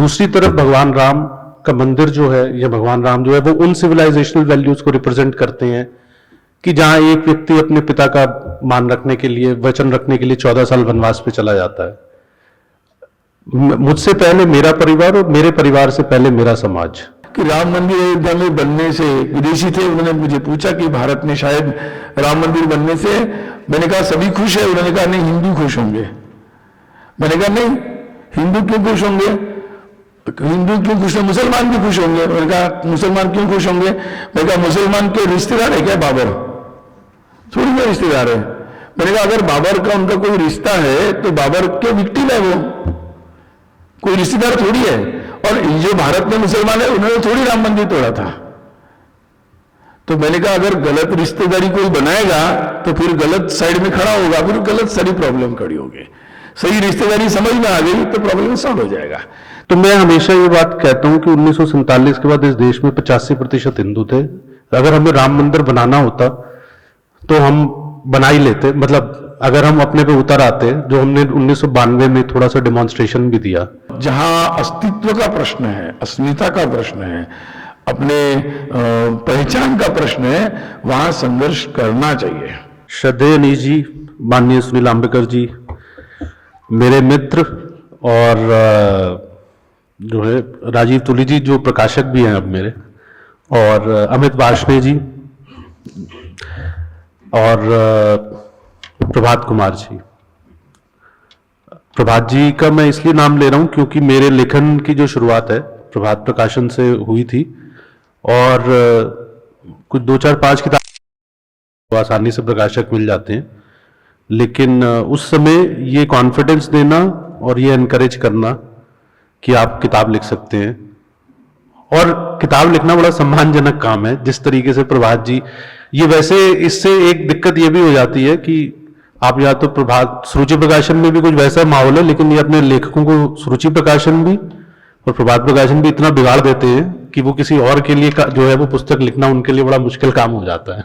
दूसरी तरफ भगवान राम का मंदिर जो है या भगवान राम जो है वो उन सिविलाइजेशनल वैल्यूज को रिप्रेजेंट करते हैं कि जहां एक व्यक्ति अपने पिता का मान रखने के लिए, वचन रखने के लिए 14 साल वनवास पे चला जाता है। मुझसे पहले मेरा परिवार और मेरे परिवार से पहले मेरा समाज। कि राम मंदिर अयोध्या में बनने से, विदेशी थे, उन्होंने मुझे पूछा कि भारत में शायद राम मंदिर बनने से, मैंने कहा सभी खुश है, उन्होंने कहा नहीं हिंदू खुश होंगे। मैंने कहा नहीं, हिंदू क्यों खुश होंगे, हिंदू क्यों खुश है, मुसलमान भी खुश होंगे। मैंने कहा मुसलमान क्यों खुश होंगे, मैंने कहा मुसलमान के रिश्तेदार है क्या बाबर, थोड़ी ना रिश्तेदार है। मैंने कहा अगर बाबर का उनका कोई रिश्ता है तो बाबर के विक्टिम है, वो कोई रिश्तेदार थोड़ी है। और जो भारत में मुसलमान है उन्होंने थोड़ी राम मंदिर तोड़ा था। तो मैंने कहा अगर गलत रिश्तेदारी कोई बनाएगा तो फिर गलत साइड में खड़ा होगा, फिर गलत सारी प्रॉब्लम खड़ी होगी। सही रिश्तेदारी समझ में आ गई तो प्रॉब्लम सॉल्व हो जाएगा। तो मैं हमेशा ये बात कहता हूं कि 1947 के बाद इस देश में 85% हिंदू थे। अगर हमें राम मंदिर बनाना होता तो हम बना ही लेते, मतलब अगर हम अपने पे उतर आते, जो हमने 1992 में थोड़ा सा डेमोन्स्ट्रेशन भी दिया। जहां अस्तित्व का प्रश्न है, अस्मिता का प्रश्न है, अपने पहचान का प्रश्न है, वहां संघर्ष करना चाहिए। श्रद्धेय अनीश जी, माननीय सुनील आम्बेकर जी, मेरे मित्र, और जो है राजीव तुली जी जो प्रकाशक भी हैं अब मेरे, और अमित वार्ष्णेय जी, और प्रभात कुमार जी। प्रभात जी का मैं इसलिए नाम ले रहा हूं क्योंकि मेरे लेखन की जो शुरुआत है प्रभात प्रकाशन से हुई थी, और कुछ 2 4 5 किताब आसानी से प्रकाशक मिल जाते हैं, लेकिन उस समय ये कॉन्फिडेंस देना और ये एनकरेज करना कि आप किताब लिख सकते हैं, और किताब लिखना बड़ा सम्मानजनक काम है। जिस तरीके से प्रभात जी, ये वैसे इससे एक दिक्कत ये भी हो जाती है कि आप या तो प्रभात सुरुचि प्रकाशन में भी कुछ वैसा माहौल है, लेकिन ये अपने लेखकों को सुरुचि प्रकाशन भी और प्रभात प्रकाशन भी इतना बिगाड़ देते हैं कि वो किसी और के लिए जो है वो पुस्तक लिखना उनके लिए बड़ा मुश्किल काम हो जाता है।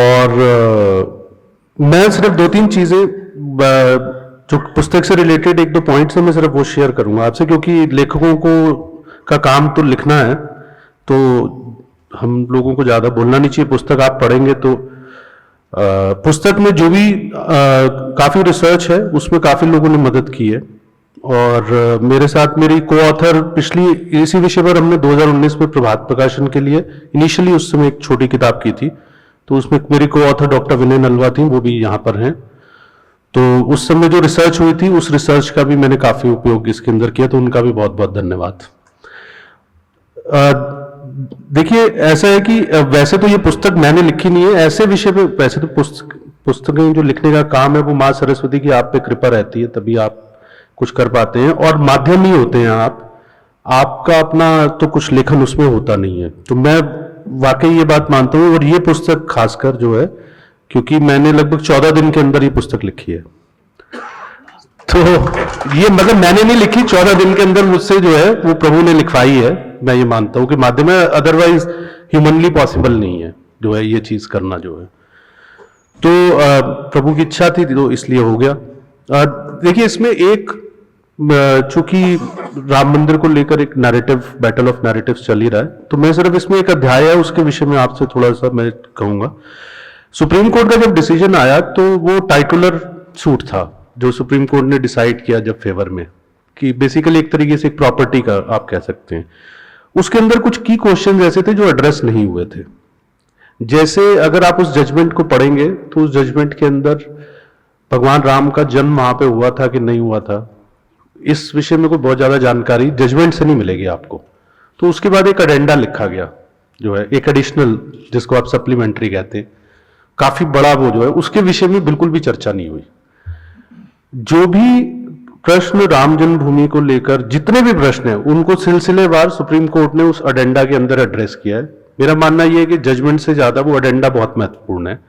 और मैं सिर्फ 2-3 चीजें जो पुस्तक से रिलेटेड 1-2 पॉइंट्स है मैं सिर्फ वो शेयर करूंगा आपसे, क्योंकि लेखकों को का काम तो लिखना है, तो हम लोगों को ज्यादा बोलना नहीं चाहिए। पुस्तक आप पढ़ेंगे तो पुस्तक में जो भी काफी रिसर्च है उसमें काफी लोगों ने मदद की है, और मेरे साथ मेरी को ऑथर पिछली इसी विषय पर हमने 2019 में प्रभात प्रकाशन के लिए इनिशियली उस समय एक छोटी किताब की थी, तो उसमें मेरी को ऑथर डॉक्टर विनय नलवा थी, वो भी यहाँ पर हैं। तो उस समय जो रिसर्च हुई थी उस रिसर्च का भी मैंने काफी उपयोग इसके अंदर किया, तो उनका भी बहुत बहुत धन्यवाद। देखिए ऐसा है कि वैसे तो ये पुस्तक मैंने लिखी नहीं है, ऐसे विषय पे वैसे तो पुस्तकें जो लिखने का काम है वो माँ सरस्वती की आप पे कृपा रहती है, तभी आप कुछ कर पाते हैं, और माध्यम ही होते हैं आपका अपना तो कुछ लेखन उसमें होता नहीं है। तो मैं वाकई ये बात मानता हूँ, और ये पुस्तक खासकर जो है, क्योंकि मैंने लगभग 14 दिन के अंदर ये पुस्तक लिखी है, तो ये मतलब मैंने नहीं लिखी, 14 दिन के अंदर मुझसे जो है वो प्रभु ने लिखवाई है। मैं ये मानता हूं कि माध्यम है, अदरवाइज ह्यूमनली पॉसिबल नहीं है जो है ये चीज करना जो है। तो प्रभु की इच्छा थी तो इसलिए हो गया। देखिए इसमें एक चूंकि राम मंदिर को लेकर एक नैरेटिव, बैटल ऑफ नैरेटिव्स चल ही रहा है, तो मैं सिर्फ इसमें एक अध्याय है उसके विषय में आपसे थोड़ा सा मैं कहूंगा। सुप्रीम कोर्ट का जब डिसीजन आया तो वो टाइटुलर सूट था जो सुप्रीम कोर्ट ने डिसाइड किया जब फेवर में, कि बेसिकली एक तरीके से एक प्रॉपर्टी का आप कह सकते हैं। उसके अंदर कुछ की क्वेश्चन ऐसे थे जो एड्रेस नहीं हुए थे। जैसे अगर आप उस जजमेंट को पढ़ेंगे तो उस जजमेंट के अंदर भगवान राम का जन्म वहां पे हुआ था कि नहीं हुआ था, इस विषय में कोई बहुत ज्यादा जानकारी जजमेंट से नहीं मिलेगी आपको। तो उसके बाद एक एडेंडा लिखा गया जो है, एक एडिशनल, जिसको आप सप्लीमेंट्री कहते हैं, काफी बड़ा वो जो है, उसके विषय में बिल्कुल भी चर्चा नहीं हुई। जो भी प्रश्न राम जन्मभूमि को लेकर जितने भी प्रश्न हैं उनको सिलसिलेवार सुप्रीम कोर्ट ने उस एडेंडा के अंदर एड्रेस किया है। मेरा मानना यह है कि जजमेंट से ज्यादा वो एडेंडा बहुत महत्वपूर्ण है।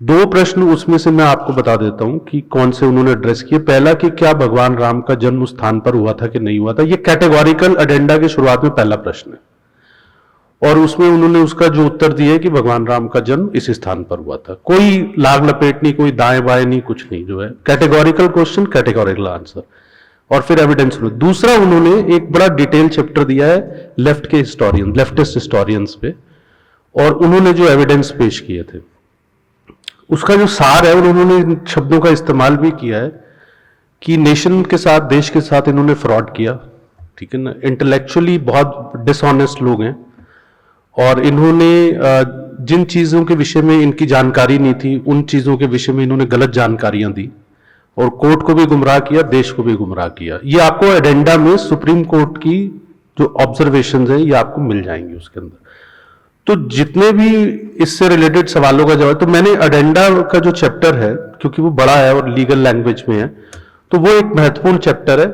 2 प्रश्न उसमें से मैं आपको बता देता हूं कि कौन से उन्होंने एड्रेस किए। पहला कि क्या भगवान राम का जन्म उस स्थान पर हुआ था कि नहीं हुआ था, ये कैटेगोरिकल एडेंडा के शुरुआत में पहला प्रश्न है, और उसमें उन्होंने उसका जो उत्तर दिया है कि भगवान राम का जन्म इस स्थान पर हुआ था। कोई लाग लपेट नहीं, कोई दाएं बाएं नहीं, कुछ नहीं, जो है कैटेगोरिकल क्वेश्चन, कैटेगोरिकल आंसर। और फिर एविडेंस। दूसरा, उन्होंने एक बड़ा डिटेल चैप्टर दिया है लेफ्ट के हिस्टोरियन, लेफ्टिस्ट हिस्टोरियंस पे, और उन्होंने जो एविडेंस पेश किए थे उसका जो सार है, और उन्होंने इन शब्दों का इस्तेमाल भी किया है कि नेशन के साथ, देश के साथ इन्होंने फ्रॉड किया, ठीक है ना, इंटेलेक्चुअली बहुत डिसऑनेस्ट लोग हैं, और इन्होंने जिन चीजों के विषय में इनकी जानकारी नहीं थी उन चीजों के विषय में इन्होंने गलत जानकारियां दी, और कोर्ट को भी गुमराह किया, देश को भी गुमराह किया। ये आपको एडेंडा में सुप्रीम कोर्ट की जो ऑब्जर्वेशंस हैं ये आपको मिल जाएंगी उसके अंदर। तो जितने भी इससे रिलेटेड सवालों का जवाब, तो मैंने एडेंडा का जो चैप्टर है, क्योंकि वो बड़ा है और लीगल लैंग्वेज में है, तो वो एक महत्वपूर्ण चैप्टर है।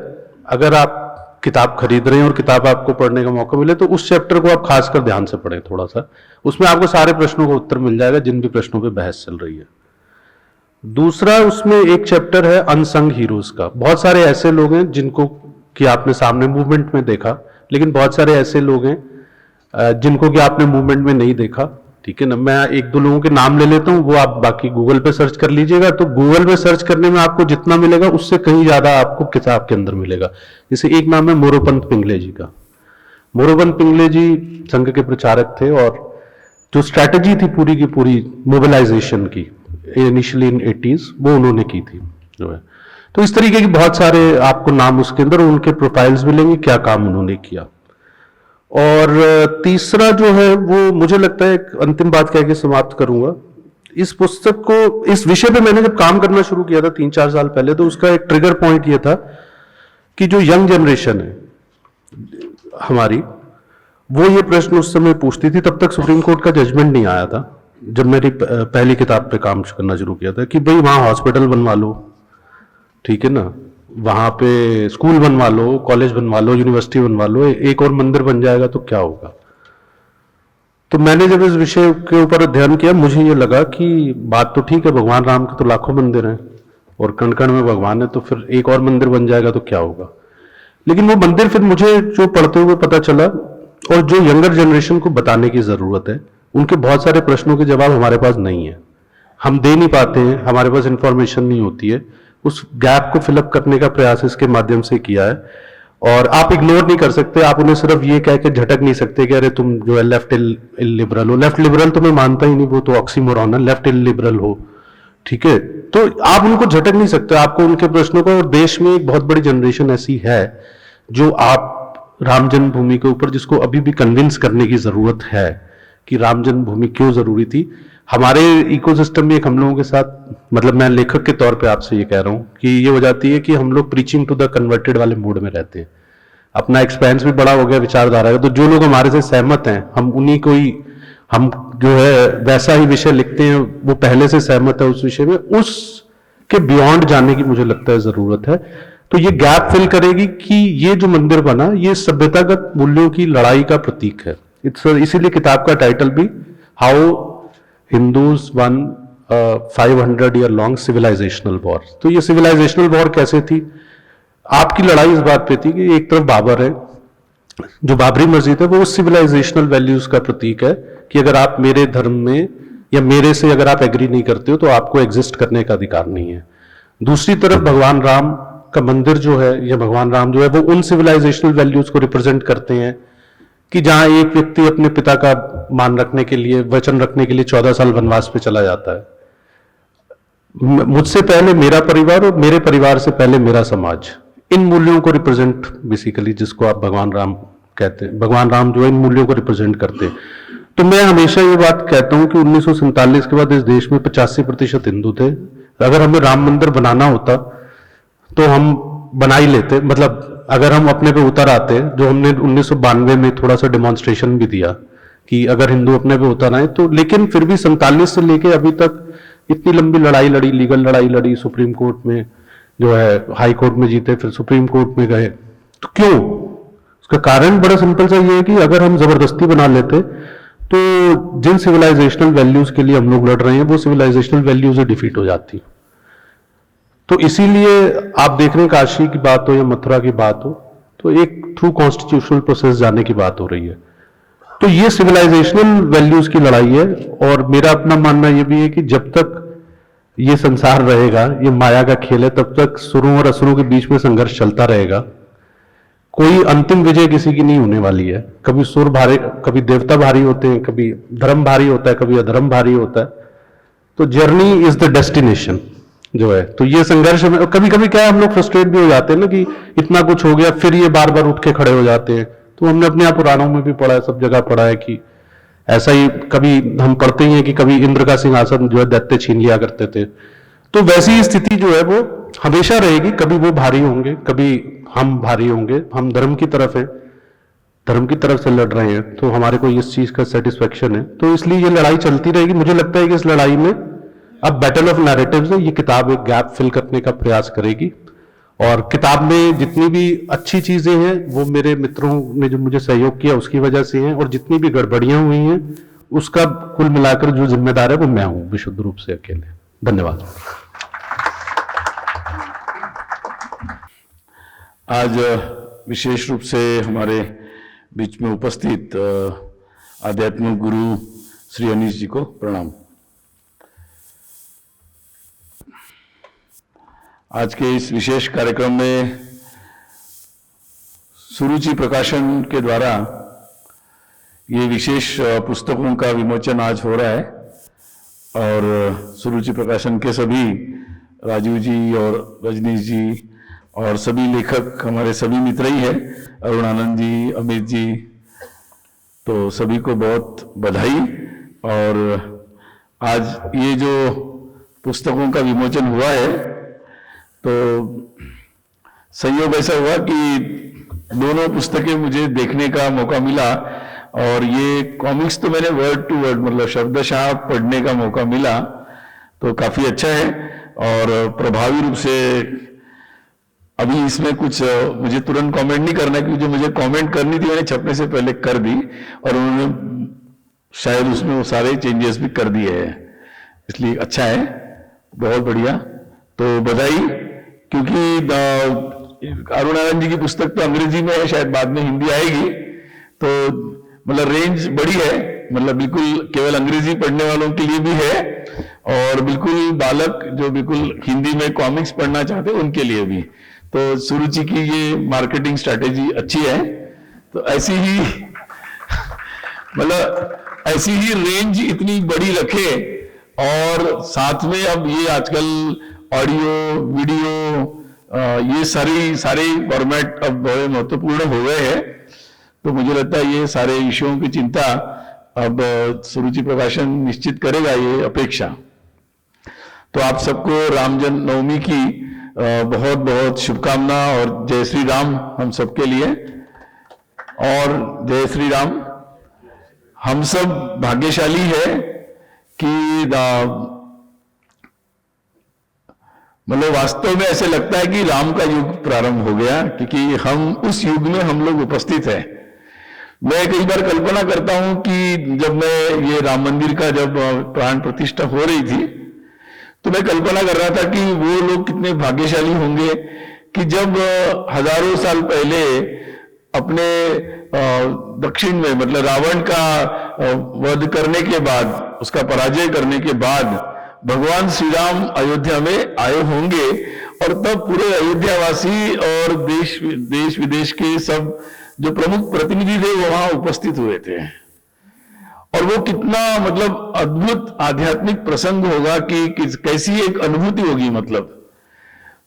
अगर आप किताब खरीद रहे हैं और किताब आपको पढ़ने का मौका मिले तो उस चैप्टर को आप खासकर ध्यान से पढ़ें थोड़ा सा, उसमें आपको सारे प्रश्नों का उत्तर मिल जाएगा जिन भी प्रश्नों पे बहस चल रही है। दूसरा, उसमें एक चैप्टर है अनसंग हीरोज का। बहुत सारे ऐसे लोग हैं जिनको कि आपने सामने मूवमेंट में देखा, लेकिन बहुत सारे ऐसे लोग हैं जिनको कि आपने मूवमेंट में नहीं देखा, ठीक है ना। मैं एक दो लोगों के नाम ले लेता हूं, वो आप बाकी गूगल पे सर्च कर लीजिएगा। तो गूगल पे सर्च करने में आपको जितना मिलेगा उससे कहीं ज्यादा आपको किताब के अंदर मिलेगा। जैसे एक नाम है मोरोपंत पिंगले जी का। मोरोपंत पिंगले जी संघ के प्रचारक थे, और जो स्ट्रैटेजी थी पूरी की पूरी मोबिलाइजेशन की इनिशियली इन 80s, वो उन्होंने की थी जो है। तो इस तरीके के बहुत सारे आपको नाम उसके अंदर, उनके प्रोफाइल्स मिलेंगे, क्या काम उन्होंने किया। और तीसरा जो है वो मुझे लगता है, एक अंतिम बात कह के समाप्त करूंगा इस पुस्तक को। इस विषय पे मैंने जब काम करना शुरू किया था 3-4 साल पहले, तो उसका एक ट्रिगर पॉइंट ये था कि जो यंग जनरेशन है हमारी, वो ये प्रश्न उस समय पूछती थी। तब तक सुप्रीम कोर्ट का जजमेंट नहीं आया था जब मेरी पहली किताब पे काम करना शुरू किया था, कि भाई वहां हॉस्पिटल बनवा लो, ठीक है ना, वहां पे स्कूल बनवा लो, कॉलेज बनवा लो, यूनिवर्सिटी बनवा लो, एक और मंदिर बन जाएगा तो क्या होगा। तो मैंने जब इस विषय के ऊपर अध्ययन किया, मुझे ये लगा कि बात तो ठीक है, भगवान राम के तो लाखों मंदिर हैं और कण कण में भगवान है, तो फिर एक और मंदिर बन जाएगा तो क्या होगा। लेकिन वो मंदिर फिर मुझे जो पढ़ते हुए पता चला, और जो यंगर जनरेशन को बताने की जरूरत है, उनके बहुत सारे प्रश्नों के जवाब हमारे पास नहीं है, हम दे नहीं पाते हैं, हमारे पास इंफॉर्मेशन नहीं होती है। उस गैप को फिलअप करने का प्रयास इसके माध्यम से किया है। और आप इग्नोर नहीं कर सकते, आप उन्हें सिर्फ ये कह के झटक नहीं सकते कि अरे तुम जो है लेफ्ट लिबरल हो। लेफ्ट लिबरल तो मैं मानता ही नहीं, वो तो ऑक्सीमोरॉन है, लेफ्ट लिबरल हो, ठीक है। तो आप उनको झटक नहीं सकते, आपको उनके प्रश्नों को। और देश में एक बहुत बड़ी जनरेशन ऐसी है जो आप राम जन्मभूमि के ऊपर, जिसको अभी भी कन्विंस करने की जरूरत है कि राम जन्मभूमि क्यों जरूरी थी। हमारे इकोसिस्टम में एक हम लोगों के साथ, मतलब मैं लेखक के तौर पे आपसे ये कह रहा हूं कि ये हो जाती है कि हम लोग प्रीचिंग टू द कन्वर्टेड वाले मूड में रहते हैं। अपना एक्सपेंस भी बड़ा हो गया विचारधारा का, तो जो लोग हमारे से सहमत हैं, हम उन्हीं को ही, हम जो है वैसा ही विषय लिखते हैं, वो पहले से सहमत है उस विषय में, उसके बियॉन्ड जाने की मुझे लगता है जरूरत है। तो ये गैप फिल करेगी कि ये जो मंदिर बना, ये सभ्यतागत मूल्यों की लड़ाई का प्रतीक है। इसीलिए किताब का टाइटल भी how Hindus one 500 year long civilisational war. तो ये सिविलाइजेशनल वॉर कैसे थी? आपकी लड़ाई इस बात पे थी कि एक तरफ बाबर है, जो बाबरी मस्जिद है वो उस सिविलाइजेशनल वैल्यूज का प्रतीक है कि अगर आप मेरे धर्म में या मेरे से अगर आप एग्री नहीं करते हो तो आपको एग्जिस्ट करने का अधिकार नहीं है। दूसरी तरफ भगवान राम का मंदिर जो है, या भगवान राम जो है, वो उन सिविलाइजेशनल वैल्यूज को रिप्रेजेंट करते हैं कि जहां एक व्यक्ति अपने पिता का मान रखने के लिए, वचन रखने के लिए 14 साल वनवास पे चला जाता है। मुझसे पहले मेरा परिवार और मेरे परिवार से पहले मेरा समाज, इन मूल्यों को रिप्रेजेंट बेसिकली, जिसको आप भगवान राम कहते हैं, भगवान राम जो है इन मूल्यों को रिप्रेजेंट करते हैं। तो मैं हमेशा ये बात कहता हूं कि 1947 के बाद इस देश में 85% हिंदू थे। अगर हमें राम मंदिर बनाना होता तो हम बना ही लेते, मतलब अगर हम अपने पे उतर आते, जो हमने 1992 में थोड़ा सा डेमोन्स्ट्रेशन भी दिया कि अगर हिंदू अपने पे उतर आए तो। लेकिन फिर भी 47 से लेके अभी तक इतनी लंबी लड़ाई लड़ी, लीगल लड़ाई लड़ी, सुप्रीम कोर्ट में जो है, हाई कोर्ट में जीते, फिर सुप्रीम कोर्ट में गए। तो क्यों? उसका कारण बड़ा सिंपल सा ये है कि अगर हम जबरदस्ती बना लेते तो जिन सिविलाइजेशनल वैल्यूज के लिए हम लोग लड़ रहे हैं वो सिविलाइजेशनल वैल्यूज डिफीट हो जाती। तो इसीलिए आप देख रहे हैं, काशी की बात हो या मथुरा की बात हो, तो एक थ्रू कॉन्स्टिट्यूशनल प्रोसेस जाने की बात हो रही है। तो ये सिविलाइजेशनल वैल्यूज की लड़ाई है। और मेरा अपना मानना यह भी है कि जब तक ये संसार रहेगा, ये माया का खेल है, तब तक सुरों और असुरों के बीच में संघर्ष चलता रहेगा। कोई अंतिम विजय किसी की नहीं होने वाली है। कभी सुर भारी, कभी देवता भारी होते हैं, कभी धर्म भारी होता है, कभी अधर्म भारी होता है। तो जर्नी इज द डेस्टिनेशन जो है। तो ये संघर्ष में कभी कभी क्या है, हम लोग फ्रस्ट्रेट भी हो जाते हैं ना कि इतना कुछ हो गया, फिर ये बार बार उठ के खड़े हो जाते हैं। तो हमने अपने यहाँ पुराणों में भी पढ़ा है, सब जगह पढ़ा है कि ऐसा ही कभी हम पढ़ते ही हैं कि कभी इंद्र का सिंहासन जो है दैत्य छीन लिया करते थे। तो वैसी ही स्थिति जो है वो हमेशा रहेगी। कभी वो भारी होंगे, कभी हम भारी होंगे। हम धर्म की तरफ हैं, धर्म की तरफ से लड़ रहे हैं, तो हमारे को इस चीज का सेटिस्फेक्शन है। तो इसलिए ये लड़ाई चलती रहेगी। मुझे लगता है कि इस लड़ाई में अब बैटल ऑफ नैरेटिव्स है, ये किताब एक गैप फिल करने का प्रयास करेगी। और किताब में जितनी भी अच्छी चीजें हैं वो मेरे मित्रों ने जो मुझे सहयोग किया उसकी वजह से हैं, और जितनी भी गड़बड़ियां हुई हैं उसका कुल मिलाकर जो जिम्मेदार है वो मैं हूं, विशुद्ध रूप से अकेले। धन्यवाद। आज विशेष रूप से हमारे बीच में उपस्थित आध्यात्मिक गुरु श्री अनीश जी को प्रणाम। आज के इस विशेष कार्यक्रम में सुरुचि प्रकाशन के द्वारा ये विशेष पुस्तकों का विमोचन आज हो रहा है, और सुरुचि प्रकाशन के सभी राजीव जी और रजनीश जी और सभी लेखक हमारे सभी मित्र ही हैं, अरुण आनंद जी, अमित जी, तो सभी को बहुत बधाई। और आज ये जो पुस्तकों का विमोचन हुआ है, तो संयोग ऐसा हुआ कि दोनों पुस्तकें मुझे देखने का मौका मिला, और ये कॉमिक्स तो मैंने वर्ड टू वर्ड मतलब शब्दशः पढ़ने का मौका मिला, तो काफी अच्छा है। और प्रभावी रूप से अभी इसमें कुछ मुझे तुरंत कमेंट नहीं करना, क्योंकि जो मुझे कमेंट करनी थी मैंने छपने से पहले कर दी, और उन्होंने शायद उसमें वो सारे चेंजेस भी कर दिए हैं, इसलिए अच्छा है, बहुत बढ़िया। तो बधाई, क्योंकि अरुण आनंद जी की पुस्तक तो अंग्रेजी में है, शायद बाद में हिंदी आएगी, तो मतलब रेंज बड़ी है, मतलब बिल्कुल केवल अंग्रेजी पढ़ने वालों के लिए भी है, और बिल्कुल बालक जो बिल्कुल हिंदी में कॉमिक्स पढ़ना चाहते हैं उनके लिए भी। तो सुरुचि की ये मार्केटिंग स्ट्रैटेजी अच्छी है। तो ऐसी ही मतलब ऐसी ही रेंज इतनी बड़ी रखे, और साथ में अब ये आजकल ऑडियो वीडियो ये सारे फॉर्मेट अब बड़े महत्वपूर्ण हो गए हैं। तो मुझे लगता है ये सारे विषयों की चिंता अब सुरुचि प्रकाशन निश्चित करेगा, ये अपेक्षा। तो आप सबको राम जन्मनवमी की बहुत बहुत शुभकामना, और जय श्री राम हम सबके लिए। और जय श्री राम। हम सब भाग्यशाली है कि मतलब वास्तव में ऐसे लगता है कि राम का युग प्रारंभ हो गया, क्योंकि हम उस युग में हम लोग उपस्थित हैं। मैं कई बार कल्पना करता हूं कि जब मैं ये राम मंदिर का जब प्राण प्रतिष्ठा हो रही थी, तो मैं कल्पना कर रहा था कि वो लोग कितने भाग्यशाली होंगे कि जब हजारों साल पहले अपने दक्षिण में मतलब रावण का वध करने के बाद, उसका पराजय करने के बाद भगवान श्री राम अयोध्या में आए होंगे, और तब पूरे अयोध्यावासी और देश विदेश के सब जो प्रमुख प्रतिनिधि थे वो वहां उपस्थित हुए थे। और वो कितना मतलब अद्भुत आध्यात्मिक प्रसंग होगा कि कैसी एक अनुभूति होगी मतलब।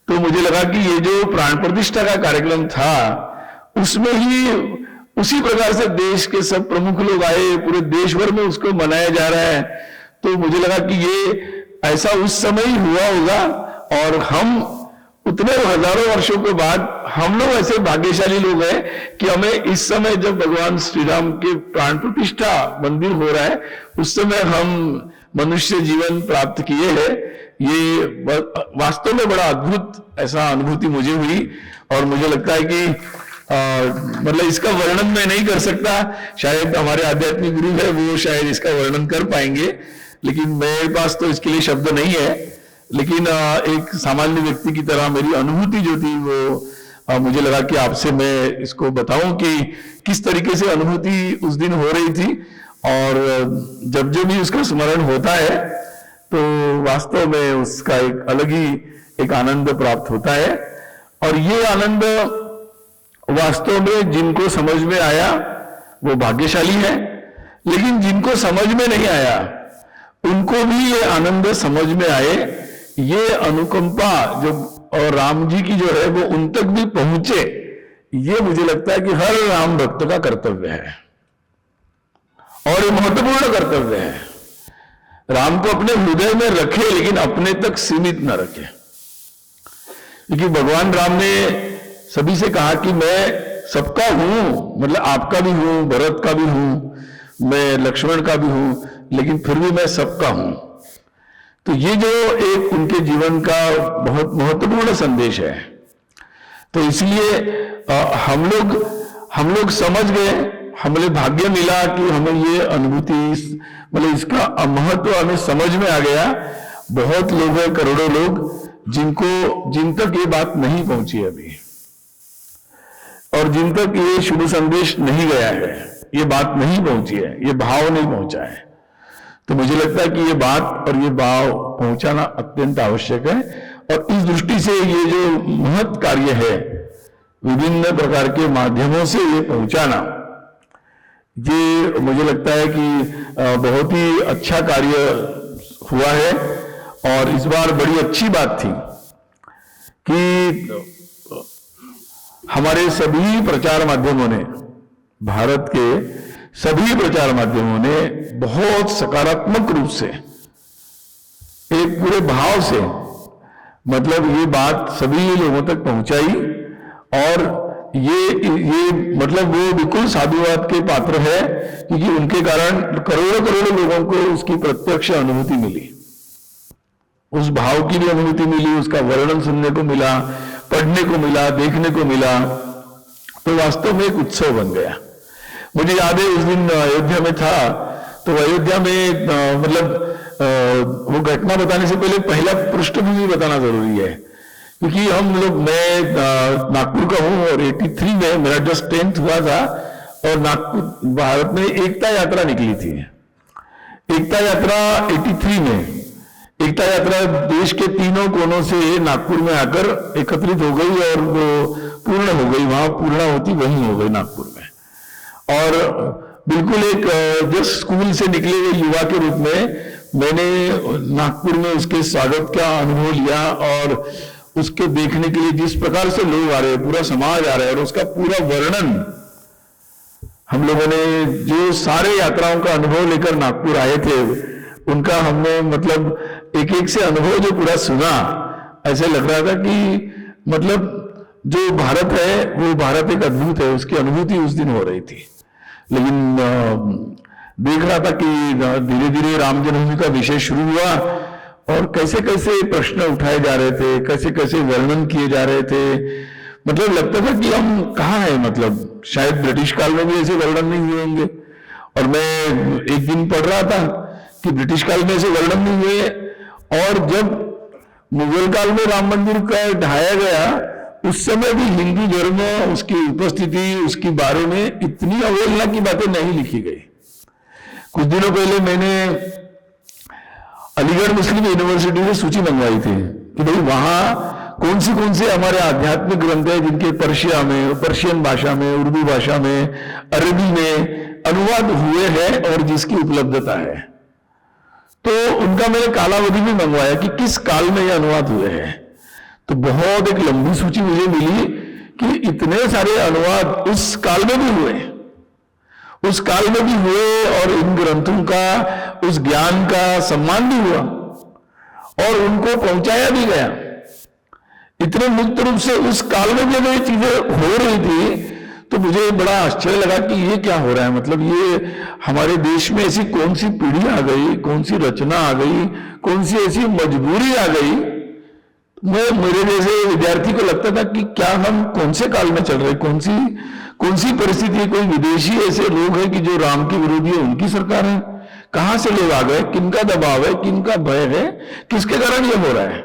तो मुझे लगा कि ये जो प्राण प्रतिष्ठा का कार्यक्रम था उसमें ही उसी प्रकार से देश के सब प्रमुख लोग आए, पूरे देश भर में उसको मनाया जा रहा है। तो मुझे लगा कि ये ऐसा उस समय ही हुआ होगा, और हम उतने हजारों वर्षों के बाद हम लोग ऐसे भाग्यशाली लोग हैं कि हमें इस समय जब भगवान श्री राम के प्राण प्रतिष्ठा मंदिर हो रहा है उस समय हम मनुष्य जीवन प्राप्त किए हैं। ये वास्तव में बड़ा अद्भुत ऐसा अनुभूति मुझे हुई, और मुझे लगता है कि मतलब इसका वर्णन मैं नहीं कर सकता, शायद हमारे आध्यात्मिक गुरु है वो शायद इसका वर्णन कर पाएंगे, लेकिन मेरे पास तो इसके लिए शब्द नहीं है। लेकिन एक सामान्य व्यक्ति की तरह मेरी अनुभूति जो थी वो मुझे लगा कि आपसे मैं इसको बताऊं कि किस तरीके से अनुभूति उस दिन हो रही थी। और जब भी उसका स्मरण होता है तो वास्तव में उसका एक अलग ही एक आनंद प्राप्त होता है। और ये आनंद वास्तव में जिनको समझ में आया वो भाग्यशाली है, लेकिन जिनको समझ में नहीं आया उनको भी ये आनंद समझ में आए, ये अनुकंपा जो और राम जी की जो है वो उन तक भी पहुंचे, ये मुझे लगता है कि हर राम भक्त का कर्तव्य है और ये महत्वपूर्ण कर्तव्य है। राम को अपने हृदय में रखे लेकिन अपने तक सीमित न रखे, क्योंकि भगवान राम ने सभी से कहा कि मैं सबका हूं, मतलब आपका भी हूं, भरत का भी हूं, मैं लक्ष्मण का भी हूं, लेकिन फिर भी मैं सबका हूं। तो ये जो एक उनके जीवन का बहुत महत्वपूर्ण संदेश है। तो इसलिए हम लोग समझ गए, हमें भाग्य मिला कि हमें ये अनुभूति, मतलब इसका महत्व हमें समझ में आ गया। बहुत लोग हैं, करोड़ों लोग जिन तक ये बात नहीं पहुंची अभी, और जिन तक ये शुभ संदेश नहीं गया है, ये बात नहीं पहुंची है, ये भाव नहीं पहुंचा है। तो मुझे लगता है कि ये बात और ये भाव पहुंचाना अत्यंत आवश्यक है। और इस दृष्टि से ये जो महत् कार्य है, विभिन्न प्रकार के माध्यमों से ये पहुंचाना, ये मुझे लगता है कि बहुत ही अच्छा कार्य हुआ है। और इस बार बड़ी अच्छी बात थी कि हमारे सभी प्रचार माध्यमों ने, भारत के सभी प्रचार माध्यमों ने बहुत सकारात्मक रूप से, एक पूरे भाव से, मतलब ये बात सभी लोगों तक पहुंचाई। और ये मतलब वो बिल्कुल साधुवाद के पात्र है, क्योंकि उनके कारण करोड़ों करोड़ों लोगों को उसकी प्रत्यक्ष अनुभूति मिली, उस भाव की भी अनुभूति मिली, उसका वर्णन सुनने को मिला, पढ़ने को मिला, देखने को मिला। तो वास्तव में एक उत्सव बन गया। मुझे याद है उस दिन अयोध्या में था, तो अयोध्या में मतलब वो घटना बताने से पहले पहला पृष्ठभूमि बताना जरूरी है, क्योंकि मैं नागपुर का हूं और 83 में मेरा जस्ट 10th हुआ था, और नागपुर भारत में एकता यात्रा निकली थी। एकता यात्रा 83 में, एकता यात्रा देश के तीनों कोनों से नागपुर में आकर एकत्रित हो गई और वो पूर्ण हो गई, वहां पूर्ण होती वहीं हो गई नागपुर में। और बिल्कुल एक जस्ट स्कूल से निकले हुए युवा के रूप में मैंने नागपुर में उसके स्वागत का अनुभव लिया, और उसके देखने के लिए जिस प्रकार से लोग आ रहे हैं, पूरा समाज आ रहा है, और उसका पूरा वर्णन हम लोगों ने, जो सारे यात्राओं का अनुभव लेकर नागपुर आए थे, उनका हमने मतलब एक एक से अनुभव जो पूरा सुना, ऐसे लग रहा था कि मतलब जो भारत है वो भारत एक अद्भुत है, उसकी अनुभूति उस दिन हो रही थी। लेकिन देख रहा था कि धीरे धीरे राम जन्मभूमि का विषय शुरू हुआ, और कैसे कैसे प्रश्न उठाए जा रहे थे, कैसे कैसे वर्णन किए जा रहे थे, मतलब लगता था कि हम कहाँ हैं, मतलब शायद ब्रिटिश काल में भी ऐसे वर्णन नहीं हुए होंगे। और मैं एक दिन पढ़ रहा था कि ब्रिटिश काल में ऐसे वर्णन नहीं हुए, और जब मुगल काल में राम मंदिर का ढाया गया, उस समय भी हिंदू धर्म, उसकी उपस्थिति, उसके बारे में इतनी अवहेलना की बातें नहीं लिखी गई। कुछ दिनों पहले मैंने अलीगढ़ मुस्लिम यूनिवर्सिटी से सूची मंगवाई थी कि भाई वहां कौन से हमारे आध्यात्मिक ग्रंथ है जिनके पर्शियन भाषा में, उर्दू भाषा में, अरबी में अनुवाद हुए हैं और जिसकी उपलब्धता है। तो उनका मैंने कालावधि भी मंगवाया कि किस काल में ये अनुवाद हुए हैं। तो बहुत एक लंबी सूची मुझे मिली कि इतने सारे अनुवाद उस काल में भी हुए, उस काल में भी हुए, और इन ग्रंथों का, उस ज्ञान का सम्मान भी हुआ और उनको पहुंचाया भी गया। इतने मुक्त रूप से उस काल में जब ये चीजें हो रही थी, तो मुझे बड़ा आश्चर्य लगा कि ये क्या हो रहा है, मतलब ये हमारे देश में ऐसी कौन सी पीढ़ी आ गई, कौन सी रचना आ गई, कौन सी ऐसी मजबूरी आ गई। मेरे जैसे विद्यार्थी को लगता था कि क्या हम कौन से काल में चल रहे, कौन सी परिस्थिति, कोई विदेशी ऐसे लोग हैं कि जो राम के विरोधी है, उनकी सरकार है, कहां से लोग आ गए, किनका दबाव है, किनका भय है, किसके कारण ये हो रहा है।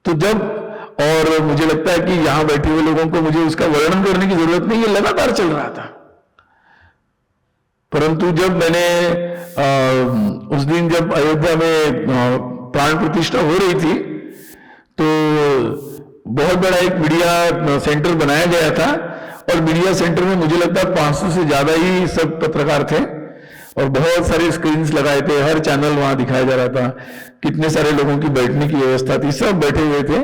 तो जब, और मुझे लगता है कि यहां बैठे हुए लोगों को मुझे उसका वर्णन करने की जरूरत नहीं है, लगातार चल रहा था। परंतु जब मैंने उस दिन जब अयोध्या में प्राण प्रतिष्ठा हो रही थी तो बहुत बड़ा एक मीडिया सेंटर बनाया गया था और मीडिया सेंटर में मुझे लगता है 500 से ज्यादा ही सब पत्रकार थे और बहुत सारे स्क्रीन्स लगाए थे, हर चैनल वहां दिखाया जा रहा था, कितने सारे लोगों की बैठने की व्यवस्था थी, सब बैठे हुए थे।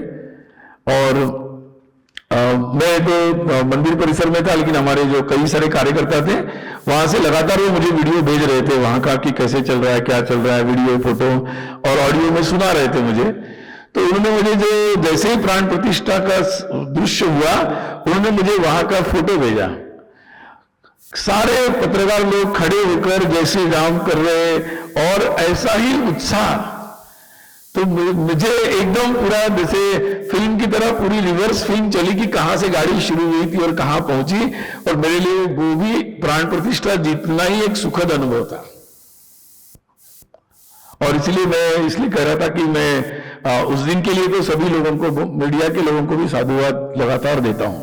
और मैं तो मंदिर परिसर में था, लेकिन हमारे जो कई सारे कार्यकर्ता थे वहां से लगातार वो मुझे वीडियो भेज रहे थे वहां का कि कैसे चल रहा है, क्या चल रहा है, वीडियो, फोटो और ऑडियो में सुना रहे थे मुझे। तो उन्होंने मुझे जो जैसे ही प्राण प्रतिष्ठा का दृश्य हुआ उन्होंने मुझे वहां का फोटो भेजा। सारे पत्रकार लोग खड़े होकर जय श्री राम कर रहे और ऐसा ही उत्साह, तो मुझे एकदम पूरा जैसे फिल्म की तरह पूरी रिवर्स फिल्म चली कि कहां से गाड़ी शुरू हुई थी और कहां पहुंची, और मेरे लिए वो भी प्राण प्रतिष्ठा जितना ही एक सुखद अनुभव था। और इसलिए मैं इसलिए कह रहा था कि मैं उस दिन के लिए तो सभी लोगों को, मीडिया के लोगों को भी साधुवाद लगातार देता हूं।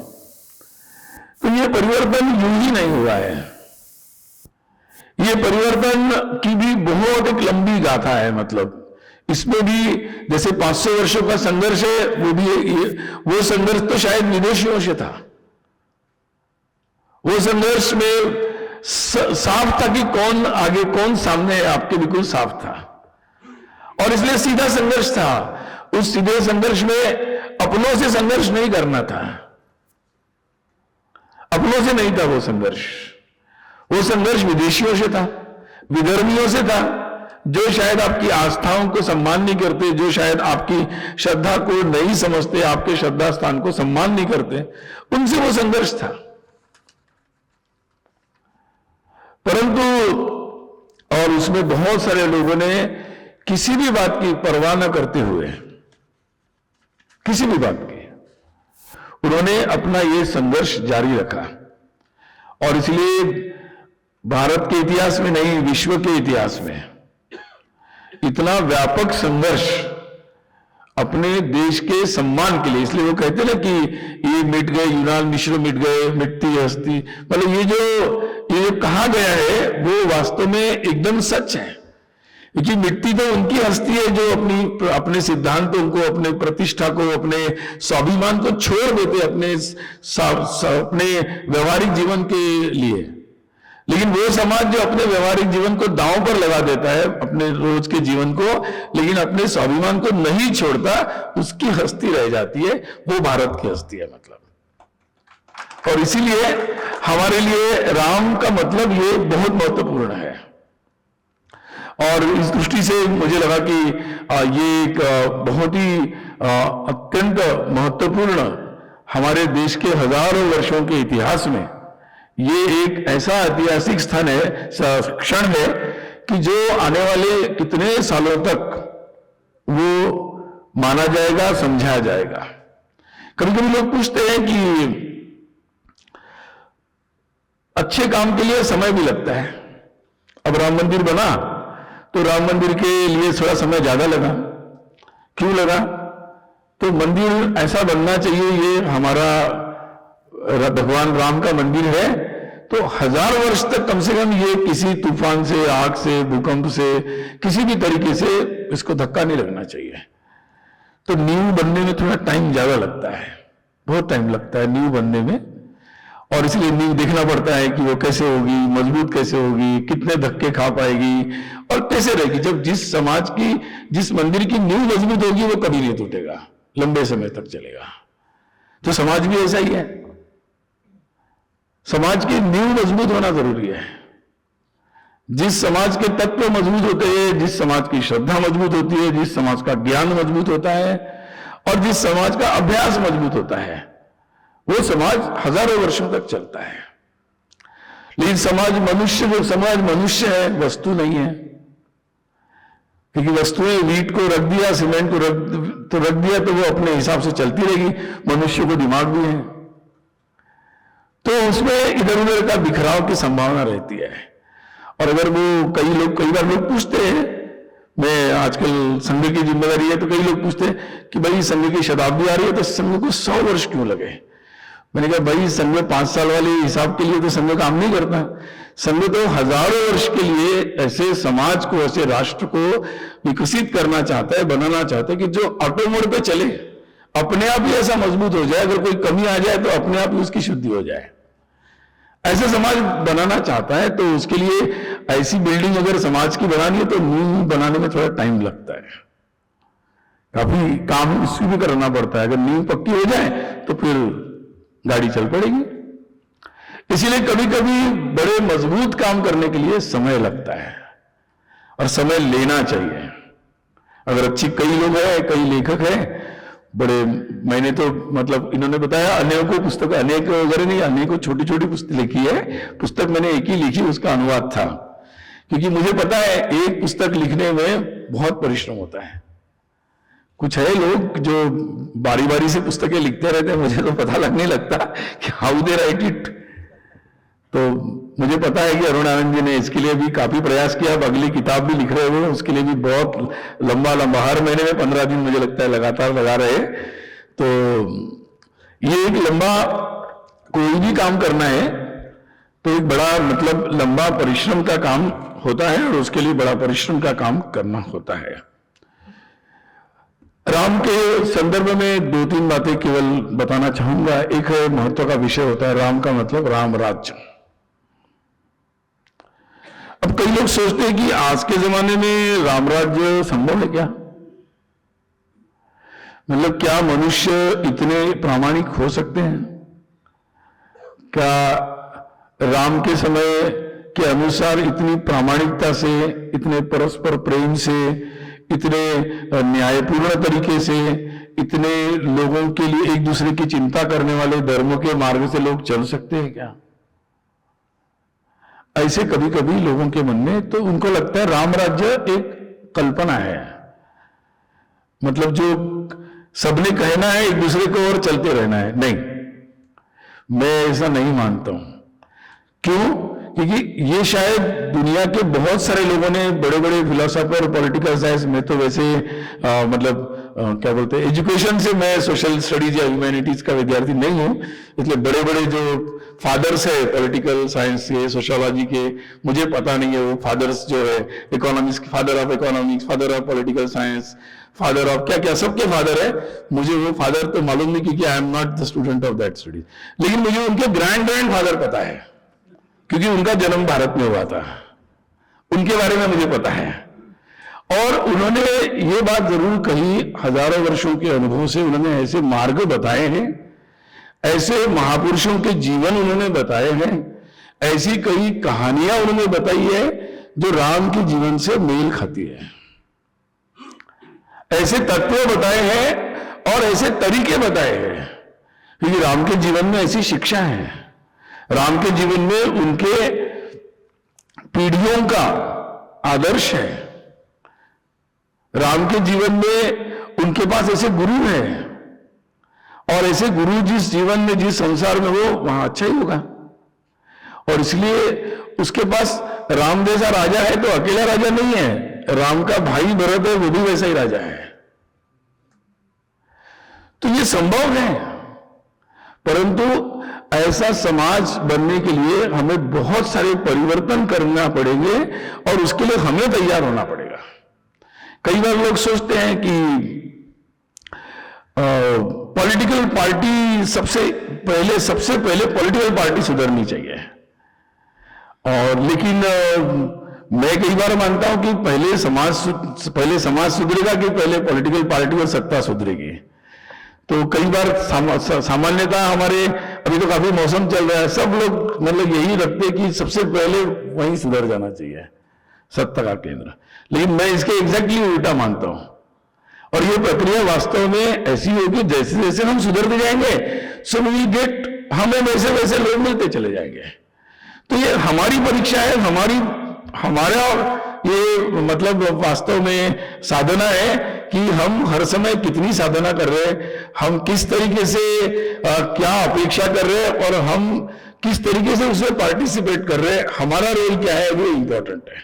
तो ये परिवर्तन यूं ही नहीं हुआ है, ये परिवर्तन की भी बहुत एक लंबी गाथा है। मतलब इसमें भी जैसे 500 वर्षों का संघर्ष है, वो भी वो संघर्ष तो शायद विदेशियों से था। वो संघर्ष में साफ था कि कौन आगे कौन सामने है, आपके बिल्कुल साफ था और इसलिए सीधा संघर्ष था। उस सीधे संघर्ष में अपनों से संघर्ष नहीं करना था, अपनों से नहीं था वो संघर्ष। वो संघर्ष विदेशियों से था, विधर्मियों से था, जो शायद आपकी आस्थाओं को सम्मान नहीं करते, जो शायद आपकी श्रद्धा को नहीं समझते, आपके श्रद्धा स्थान को सम्मान नहीं करते, उनसे वो संघर्ष था। परंतु और उसमें बहुत सारे लोगों ने किसी भी बात की परवाह न करते हुए, किसी भी बात की, उन्होंने अपना ये संघर्ष जारी रखा। और इसलिए भारत के इतिहास में नहीं, विश्व के इतिहास में इतना व्यापक संघर्ष अपने देश के सम्मान के लिए, इसलिए वो कहते ना कि ये मिट गए, यूनान मिश्र मिट गए, मिटती हस्ती, मतलब ये जो कहा गया है वो वास्तव में एकदम सच है। क्योंकि मिट्टी तो उनकी हस्ती है जो अपने सिद्धांतों को, अपने प्रतिष्ठा को, अपने स्वाभिमान को छोड़ देते अपने व्यवहारिक जीवन के लिए। लेकिन वो समाज जो अपने व्यवहारिक जीवन को दांव पर लगा देता है, अपने रोज के जीवन को, लेकिन अपने स्वाभिमान को नहीं छोड़ता, उसकी हस्ती रह जाती है, वो भारत की हस्ती है। मतलब और इसीलिए हमारे लिए राम का मतलब ये बहुत महत्वपूर्ण है। और इस दृष्टि से मुझे लगा कि ये एक बहुत ही अत्यंत महत्वपूर्ण हमारे देश के हजारों वर्षों के इतिहास में ये एक ऐसा ऐतिहासिक स्थान है, क्षण है कि जो आने वाले कितने सालों तक वो माना जाएगा, समझाया जाएगा। कभी कभी लोग पूछते हैं कि अच्छे काम के लिए समय भी लगता है। अब राम मंदिर बना तो राम मंदिर के लिए थोड़ा समय ज्यादा लगा। क्यों लगा? तो मंदिर ऐसा बनना चाहिए, ये हमारा भगवान राम का मंदिर है, तो 1000 वर्ष तक कम से कम ये किसी तूफान से, आग से, भूकंप से, किसी भी तरीके से इसको धक्का नहीं लगना चाहिए। तो नींव बनने में थोड़ा टाइम ज्यादा लगता है, बहुत टाइम लगता है नींव बनने में। और इसलिए नींव देखना पड़ता है कि वो कैसे होगी, मजबूत कैसे होगी, कितने धक्के खा पाएगी और कैसे रहेगी। जब जिस मंदिर की नींव मजबूत होगी वो कभी नहीं टूटेगा, लंबे समय तक चलेगा। तो समाज भी ऐसा ही है, समाज की नींव मजबूत होना जरूरी है। जिस समाज के तत्व मजबूत होते हैं, जिस समाज की श्रद्धा मजबूत होती है, जिस समाज का ज्ञान मजबूत होता है और जिस समाज का अभ्यास मजबूत होता है, वो समाज हजारों वर्षों तक चलता है। लेकिन जो समाज मनुष्य है, वस्तु नहीं है। क्योंकि वस्तुएं ईंट को रख दिया, सीमेंट को रख दिया तो वो अपने हिसाब से चलती रहेगी। मनुष्य को दिमाग भी है, तो उसमें इधर उधर का बिखराव की संभावना रहती है। और अगर वो कई बार लोग पूछते हैं, मैं आजकल संघ की जिम्मेदारी है, तो कई लोग पूछते हैं कि भाई संघ की शताब्दी आ रही है तो संघ को 100 वर्ष क्यों लगे? मैंने कहा भाई संघ 5 साल वाले हिसाब के लिए तो संघ काम नहीं करता। संघ तो हजारों वर्ष के लिए ऐसे समाज को, ऐसे राष्ट्र को विकसित करना चाहता है, बनाना चाहता है कि जो ऑटो मोड पे चले, अपने आप ही ऐसा मजबूत हो जाए, अगर कोई कमी आ जाए तो अपने आप ही उसकी शुद्धि हो जाए। ऐसे समाज बनाना चाहता है, तो उसके लिए ऐसी बिल्डिंग अगर समाज की बनानी है तो नींव बनाने में थोड़ा टाइम लगता है, काफी काम इसकी भी करना पड़ता है। अगर नींव पक्की हो जाए तो फिर गाड़ी चल पड़ेगी। इसीलिए कभी कभी बड़े मजबूत काम करने के लिए समय लगता है और समय लेना चाहिए। अगर अच्छी, कई लोग हैं, कई लेखक हैं बड़े, मैंने तो मतलब इन्होंने बताया अनेकों पुस्तक, अनेक वगैरह नहीं, अनेकों छोटी छोटी पुस्तक लिखी है। पुस्तक मैंने एक ही लिखी, उसका अनुवाद था, क्योंकि मुझे पता है एक पुस्तक लिखने में बहुत परिश्रम होता है। कुछ है लोग जो बारी बारी से पुस्तकें लिखते रहते हैं, मुझे तो पता लगने लगता कि हाउ दे राइट इट। तो मुझे पता है कि अरुण आनंद जी ने इसके लिए भी काफी प्रयास किया। अब अगली किताब भी लिख रहे हुए, उसके लिए भी बहुत लंबा हर महीने में 15 दिन मुझे लगता है लगातार लगा रहे। तो ये एक लंबा, कोई भी काम करना है तो एक बड़ा मतलब लंबा परिश्रम का काम होता है, और उसके लिए बड़ा परिश्रम का काम करना होता है। राम के संदर्भ में 2-3 बातें केवल बताना चाहूंगा। एक महत्व का विषय होता है राम का मतलब राम राज्य। अब कई लोग सोचते हैं कि आज के जमाने में राम राज्य संभव है क्या? मतलब क्या मनुष्य इतने प्रामाणिक हो सकते हैं? क्या राम के समय के अनुसार इतनी प्रामाणिकता से, इतने परस्पर प्रेम से, इतने न्यायपूर्ण तरीके से, इतने लोगों के लिए एक दूसरे की चिंता करने वाले धर्म के मार्ग से लोग चल सकते हैं क्या? ऐसे कभी कभी लोगों के मन में, तो उनको लगता है राम राज्य एक कल्पना है, मतलब जो सबने कहना है एक दूसरे को और चलते रहना है। नहीं, मैं ऐसा नहीं मानता हूं। क्यों? क्योंकि ये शायद दुनिया के बहुत सारे लोगों ने, बड़े बड़े फिलोसोफर, पॉलिटिकल साइंस में तो वैसे क्या बोलते हैं, एजुकेशन से मैं सोशल स्टडीज या ह्यूमैनिटीज का विद्यार्थी नहीं हूं, इसलिए बड़े बड़े जो फादर्स है पॉलिटिकल साइंस के, सोशियोलॉजी के, मुझे पता नहीं है वो फादर्स जो है, economics, father of economics, father of political science, father of क्या क्या, सबके फादर है। मुझे वो फादर तो मालूम नहीं, क्योंकि I am not the student of that studies, लेकिन मुझे उनके ग्रैंड फादर पता है, क्योंकि उनका जन्म भारत में हुआ था, उनके बारे में मुझे पता है। और उन्होंने ये बात जरूर कही, हजारों वर्षों के अनुभव से उन्होंने ऐसे मार्ग बताए हैं, ऐसे महापुरुषों के जीवन उन्होंने बताए हैं, ऐसी कई कहानियां उन्होंने बताई है जो राम के जीवन से मेल खाती है, ऐसे तत्व बताए हैं और ऐसे तरीके बताए हैं, क्योंकि राम के जीवन में ऐसी शिक्षा है। राम के जीवन में उनके पीढ़ियों का आदर्श है। राम के जीवन में उनके पास ऐसे गुरु हैं, और ऐसे गुरु जिस जीवन में, जिस संसार में हो, वहां अच्छा ही होगा। और इसलिए उसके पास राम जैसा राजा है तो अकेला राजा नहीं है, राम का भाई भरत है, वो भी वैसा ही राजा है। तो ये संभव है, परंतु ऐसा समाज बनने के लिए हमें बहुत सारे परिवर्तन करना पड़ेंगे, और उसके लिए हमें तैयार होना पड़ेगा। कई बार लोग सोचते हैं कि पॉलिटिकल पार्टी सबसे पहले पॉलिटिकल पार्टी सुधरनी चाहिए, और लेकिन मैं कई बार मानता हूं कि पहले समाज सुधरेगा कि पहले पॉलिटिकल पार्टी और सत्ता सुधरेगी। तो कई बार सामान्यतः हमारे, अभी तो काफी मौसम चल रहा है, सब लोग मतलब यही रखते हैं कि सबसे पहले वहीं सुधर जाना चाहिए, सत्ता का केंद्र। लेकिन मैं इसके एग्जैक्टली उल्टा मानता हूं, और ये प्रक्रिया वास्तव में ऐसी होगी, जैसे जैसे हम सुधरते जाएंगे, सो वी गेट, हमें वैसे वैसे लोग मिलते चले जाएंगे। तो ये हमारी परीक्षा है, हमारा ये मतलब वास्तव में साधना है कि हम हर समय कितनी साधना कर रहे हैं, हम किस तरीके से क्या अपेक्षा कर रहे हैं, और हम किस तरीके से उसमें पार्टिसिपेट कर रहे हैं, हमारा रोल क्या है, वो इंपॉर्टेंट है।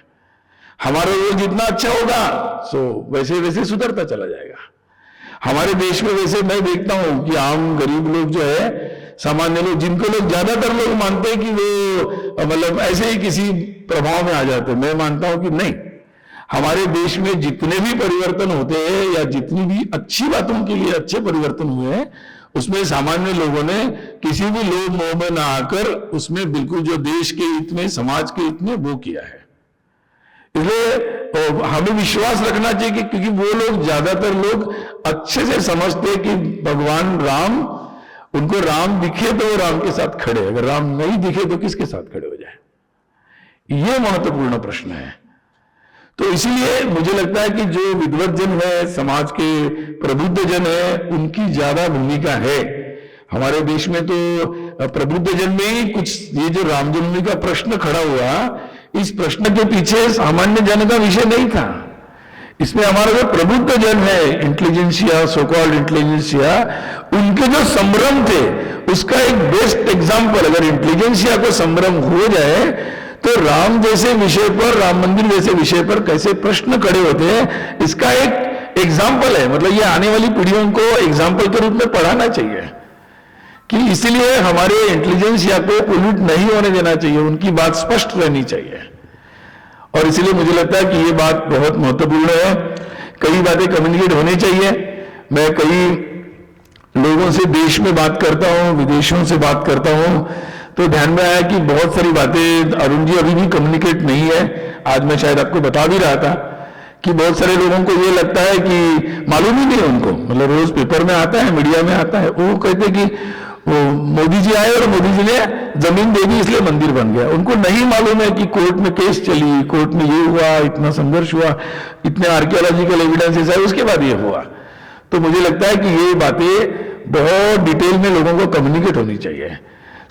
हमारा रोल जितना अच्छा होगा, सो वैसे वैसे सुधरता चला जाएगा। हमारे देश में वैसे मैं देखता हूं कि आम गरीब लोग जो है, सामान्य लोग, जिनको लोग ज्यादातर लोग मानते हैं कि वो मतलब ऐसे ही किसी प्रभाव में आ जाते हैं। मैं मानता हूं कि नहीं, हमारे देश में जितने भी परिवर्तन होते हैं या जितनी भी अच्छी बातों के लिए अच्छे परिवर्तन हुए हैं, उसमें सामान्य लोगों ने किसी भी लोभ मोह में ना आकर उसमें बिल्कुल जो देश के हित में, समाज के हित में वो किया है। इसलिए हमें विश्वास रखना चाहिए कि क्योंकि वो लोग, ज्यादातर लोग अच्छे से समझते कि भगवान राम, उनको राम दिखे तो वो राम के साथ खड़े, अगर राम नहीं दिखे तो किसके साथ खड़े हो जाए। ये महत्वपूर्ण प्रश्न है। तो इसीलिए मुझे लगता है कि जो विद्वत जन है, समाज के प्रबुद्ध जन है, उनकी ज्यादा भूमिका है। हमारे देश में तो प्रबुद्ध जन में ही कुछ, ये जो राम जन्मभूमि का प्रश्न खड़ा हुआ, इस प्रश्न के पीछे सामान्य जन का विषय नहीं था। इसमें हमारा जो प्रबुद्ध जन है, इंटेलिजेंसिया, सो कॉल्ड इंटेलिजेंसिया, उनके जो संभ्रम थे, उसका एक बेस्ट एग्जाम्पल, अगर इंटेलिजेंसिया को संभ्रम हो जाए तो राम जैसे विषय पर, राम मंदिर जैसे विषय पर कैसे प्रश्न खड़े होते हैं, इसका एक एग्जाम्पल है। मतलब ये आने वाली पीढ़ियों को एग्जाम्पल के रूप में पढ़ाना चाहिए कि इसलिए हमारे इंटेलिजेंसिया को पोल्यूट नहीं होने देना चाहिए, उनकी बात स्पष्ट रहनी चाहिए। और इसलिए मुझे लगता है कि ये बात बहुत महत्वपूर्ण है। कई बातें कम्युनिकेट होनी चाहिए। मैं कई लोगों से देश में बात करता हूं, विदेशों से बात करता हूं, तो ध्यान में आया कि बहुत सारी बातें अरुण जी अभी भी कम्युनिकेट नहीं है। आज मैं शायद आपको बता भी रहा था कि बहुत सारे लोगों को ये लगता है कि मालूम ही नहीं है उनको, मतलब रोज पेपर में आता है, मीडिया में आता है, वो कहते कि वो मोदी जी आए और मोदी जी ने जमीन दे दी इसलिए मंदिर बन गया। उनको नहीं मालूम है कि कोर्ट में केस चली, कोर्ट में ये हुआ, इतना संघर्ष हुआ, इतने आर्कियोलॉजिकल एविडेंसेस है, उसके बाद ये हुआ। तो मुझे लगता है कि ये बातें बहुत डिटेल में लोगों को कम्युनिकेट होनी चाहिए।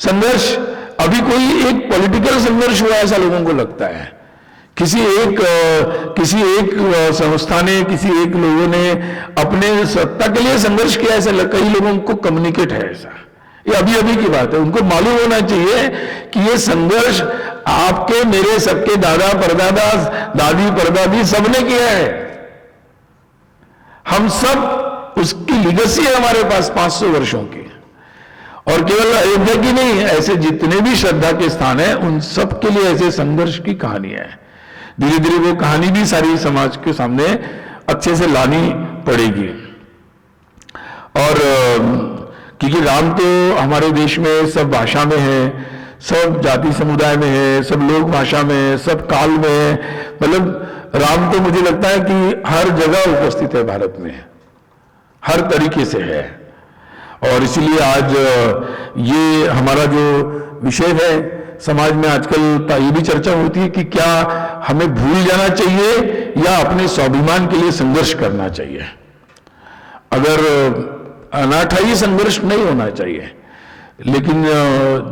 संघर्ष अभी कोई एक पॉलिटिकल संघर्ष हुआ ऐसा लोगों को लगता है, किसी एक संस्था ने, किसी एक लोगों ने अपने सत्ता के लिए संघर्ष किया, ऐसा कई लोगों को कम्युनिकेट है ऐसा। ये अभी अभी की बात है। उनको मालूम होना चाहिए कि ये संघर्ष आपके, मेरे, सबके दादा परदादा, दादी परदादी सबने किया है। हम सब उसकी लिगेसी है हमारे पास 500 वर्षों की। और केवल अयोध्या की नहीं, ऐसे जितने भी श्रद्धा के स्थान है, उन सब के लिए ऐसे संघर्ष की कहानी है। धीरे धीरे वो कहानी भी सारी समाज के सामने अच्छे से लानी पड़ेगी। और क्योंकि राम तो हमारे देश में सब भाषा में है, सब जाति समुदाय में है, सब लोक भाषा में है, सब काल में है। मतलब राम तो मुझे लगता है कि हर जगह उपस्थित है भारत में, हर तरीके से है। और इसीलिए आज ये हमारा जो विषय है, समाज में आजकल ये भी चर्चा होती है कि क्या हमें भूल जाना चाहिए या अपने स्वाभिमान के लिए संघर्ष करना चाहिए। अगर अनाठाई संघर्ष नहीं होना चाहिए, लेकिन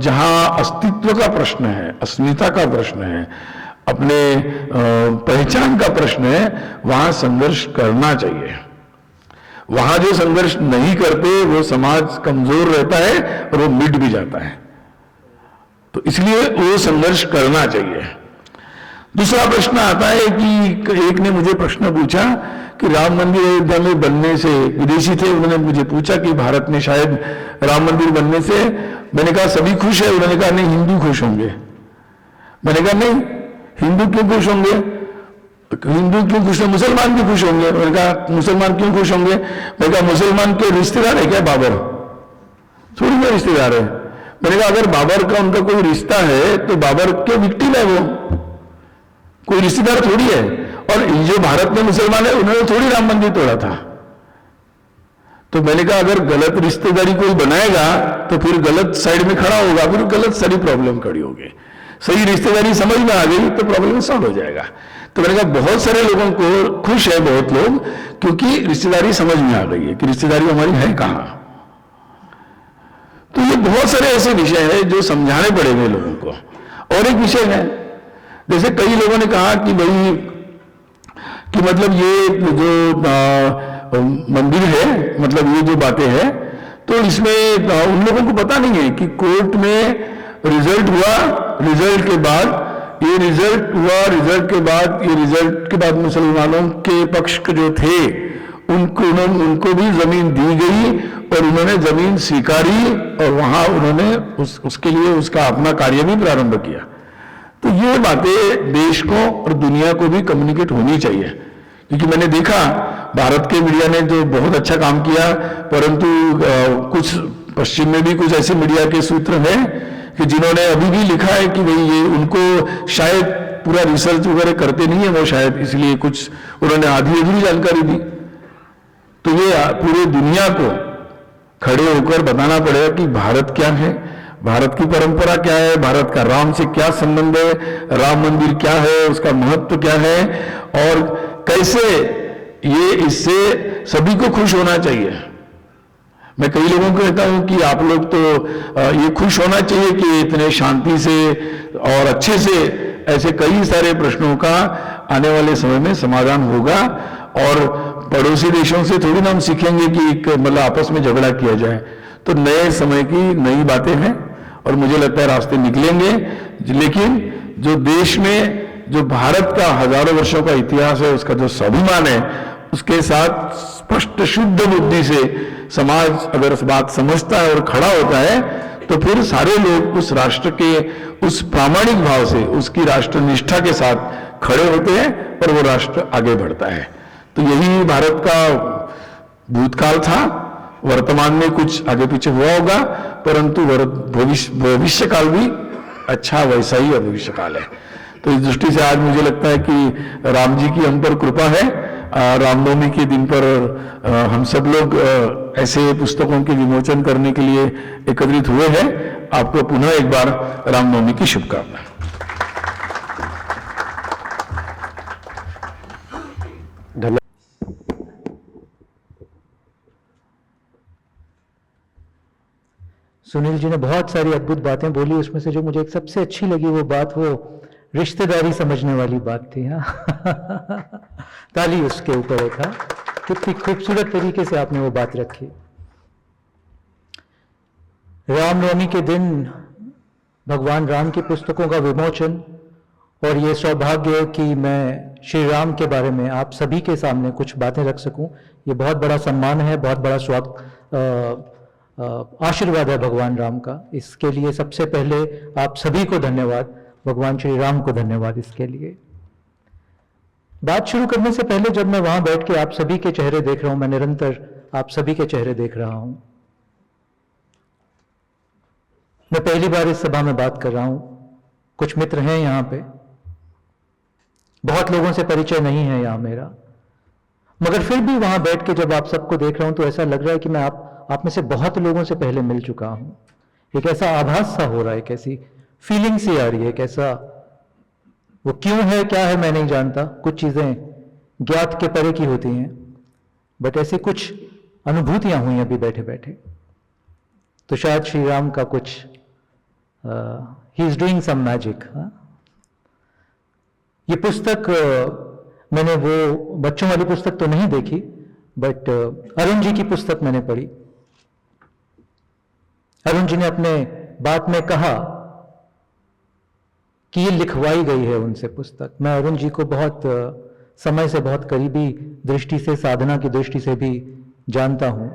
जहां अस्तित्व का प्रश्न है, अस्मिता का प्रश्न है, अपने पहचान का प्रश्न है, वहां संघर्ष करना चाहिए। वहां जो संघर्ष नहीं करते वो समाज कमजोर रहता है और वो मिट भी जाता है। तो इसलिए वो संघर्ष करना चाहिए। दूसरा प्रश्न आता है कि एक ने मुझे प्रश्न पूछा कि राम मंदिर अयोध्या में बनने से, विदेशी थे, उन्होंने मुझे पूछा कि भारत में शायद राम मंदिर बनने से, मैंने कहा सभी खुश है। उन्होंने कहा नहीं, हिंदू खुश होंगे। मैंने कहा नहीं, हिंदू क्यों खुश होंगे, हिंदू क्यों खुश होंगे, मुसलमान भी खुश होंगे। मैंने कहा मुसलमान क्यों खुश होंगे, मैंने कहा मुसलमान के रिश्तेदार है क्या बाबर, थोड़ी ना रिश्तेदार है। मैंने कहा अगर बाबर का उनका कोई रिश्ता है तो बाबर के विक्टिम है, वो कोई रिश्तेदार थोड़ी है। और जो भारत में मुसलमान है उन्होंने थोड़ी राम मंदिर तोड़ा था। तो मैंने कहा अगर गलत रिश्तेदारी कोई बनाएगा तो फिर गलत साइड में खड़ा होगा, फिर गलत सारी प्रॉब्लम खड़ी होगी। सही रिश्तेदारी समझ में आ गई तो प्रॉब्लम सॉल्व हो जाएगा। तो मैंने कहा बहुत सारे लोगों को खुश है, बहुत लोग, क्योंकि रिश्तेदारी समझ में आ गई है कि रिश्तेदारी हमारी है कहां। तो ये बहुत सारे ऐसे विषय हैं जो समझाने पड़ेंगे लोगों को। और एक विषय है, जैसे कई लोगों ने कहा कि भाई कि मतलब ये जो मंदिर है, मतलब ये जो बातें हैं, तो इसमें उन लोगों को पता नहीं है कि कोर्ट में रिजल्ट हुआ, रिजल्ट के बाद ये रिजल्ट हुआ, रिजल्ट के बाद ये रिजल्ट के बाद मुसलमानों के पक्ष जो थे उनको भी जमीन दी गई और उन्होंने जमीन स्वीकारी और वहां उन्होंने उसके लिए उसका अपना कार्य भी प्रारंभ किया। तो ये बातें देश को और दुनिया को भी कम्युनिकेट होनी चाहिए, क्योंकि मैंने देखा भारत के मीडिया ने जो बहुत अच्छा काम किया, परंतु कुछ पश्चिम में भी कुछ ऐसे मीडिया के सूत्र हैं कि जिन्होंने अभी भी लिखा है कि भाई ये उनको शायद पूरा रिसर्च वगैरह करते नहीं है वो, शायद इसलिए कुछ उन्होंने आधी अधूरी जानकारी दी। तो ये पूरे दुनिया को खड़े होकर बताना पड़ेगा कि भारत क्या है, भारत की परंपरा क्या है, भारत का राम से क्या संबंध है, राम मंदिर क्या है, उसका महत्व क्या है और कैसे ये इससे सभी को खुश होना चाहिए। मैं कई लोगों को कहता हूं कि आप लोग तो ये खुश होना चाहिए कि इतने शांति से और अच्छे से ऐसे कई सारे प्रश्नों का आने वाले समय में समाधान होगा, और पड़ोसी देशों से थोड़ी ना हम सीखेंगे कि मतलब आपस में झगड़ा किया जाए। तो नए समय की नई बातें हैं और मुझे लगता है रास्ते निकलेंगे, लेकिन जो देश में जो भारत का हजारों वर्षों का इतिहास है, उसका जो स्वाभिमान है, उसके साथ स्पष्ट शुद्ध बुद्धि से समाज अगर इस बात समझता है और खड़ा होता है, तो फिर सारे लोग उस राष्ट्र के उस प्रामाणिक भाव से, उसकी राष्ट्र निष्ठा के साथ खड़े होते हैं और वो राष्ट्र आगे बढ़ता है। तो यही भारत का भूतकाल था, वर्तमान में कुछ आगे पीछे हुआ होगा, परंतु भविष्य काल भी अच्छा वैसा ही भविष्य काल है। तो इस दृष्टि से आज मुझे लगता है कि राम जी की हम पर कृपा है। रामनवमी के दिन पर हम सब लोग ऐसे पुस्तकों के विमोचन करने के लिए एकत्रित हुए हैं। आपको पुनः एक बार रामनवमी की शुभकामनाएं। सुनील जी ने बहुत सारी अद्भुत बातें बोली, उसमें से जो मुझे एक सबसे अच्छी लगी वो बात, वो रिश्तेदारी समझने वाली बात थी। हाँ ताली उसके ऊपर एक। हाँ, कितनी खूबसूरत तरीके से आपने वो बात रखी। रामनवमी के दिन भगवान राम की पुस्तकों का विमोचन, और ये सौभाग्य है कि मैं श्री राम के बारे में आप सभी के सामने कुछ बातें रख सकूं। ये बहुत बड़ा सम्मान है, बहुत बड़ा आशीर्वाद है भगवान राम का। इसके लिए सबसे पहले आप सभी को धन्यवाद, भगवान श्री राम को धन्यवाद इसके लिए। बात शुरू करने से पहले जब मैं वहां बैठ के आप सभी के चेहरे देख रहा हूं, मैं निरंतर आप सभी के चेहरे देख रहा हूं। मैं पहली बार इस सभा में बात कर रहा हूं, कुछ मित्र हैं यहां पे, बहुत लोगों से परिचय नहीं है यहां मेरा, मगर फिर भी वहां बैठ के जब आप सबको देख रहा हूं तो ऐसा लग रहा है कि मैं आप में से बहुत लोगों से पहले मिल चुका हूं। एक ऐसा आभास सा हो रहा है, एक ऐसी फीलिंग सी आ रही है, एक ऐसा, वो क्यों है क्या है मैं नहीं जानता, कुछ चीजें ज्ञात के परे की होती हैं, बट ऐसी कुछ अनुभूतियां हुई अभी बैठे बैठे। तो शायद श्री राम का कुछ ही इज डूइंग सम मैजिक। ये पुस्तक मैंने वो बच्चों वाली पुस्तक तो नहीं देखी, बट अरुण जी की पुस्तक मैंने पढ़ी। अरुण जी ने अपने बात में कहा कि ये लिखवाई गई है उनसे पुस्तक। मैं अरुण जी को बहुत समय से, बहुत करीबी दृष्टि से, साधना की दृष्टि से भी जानता हूं।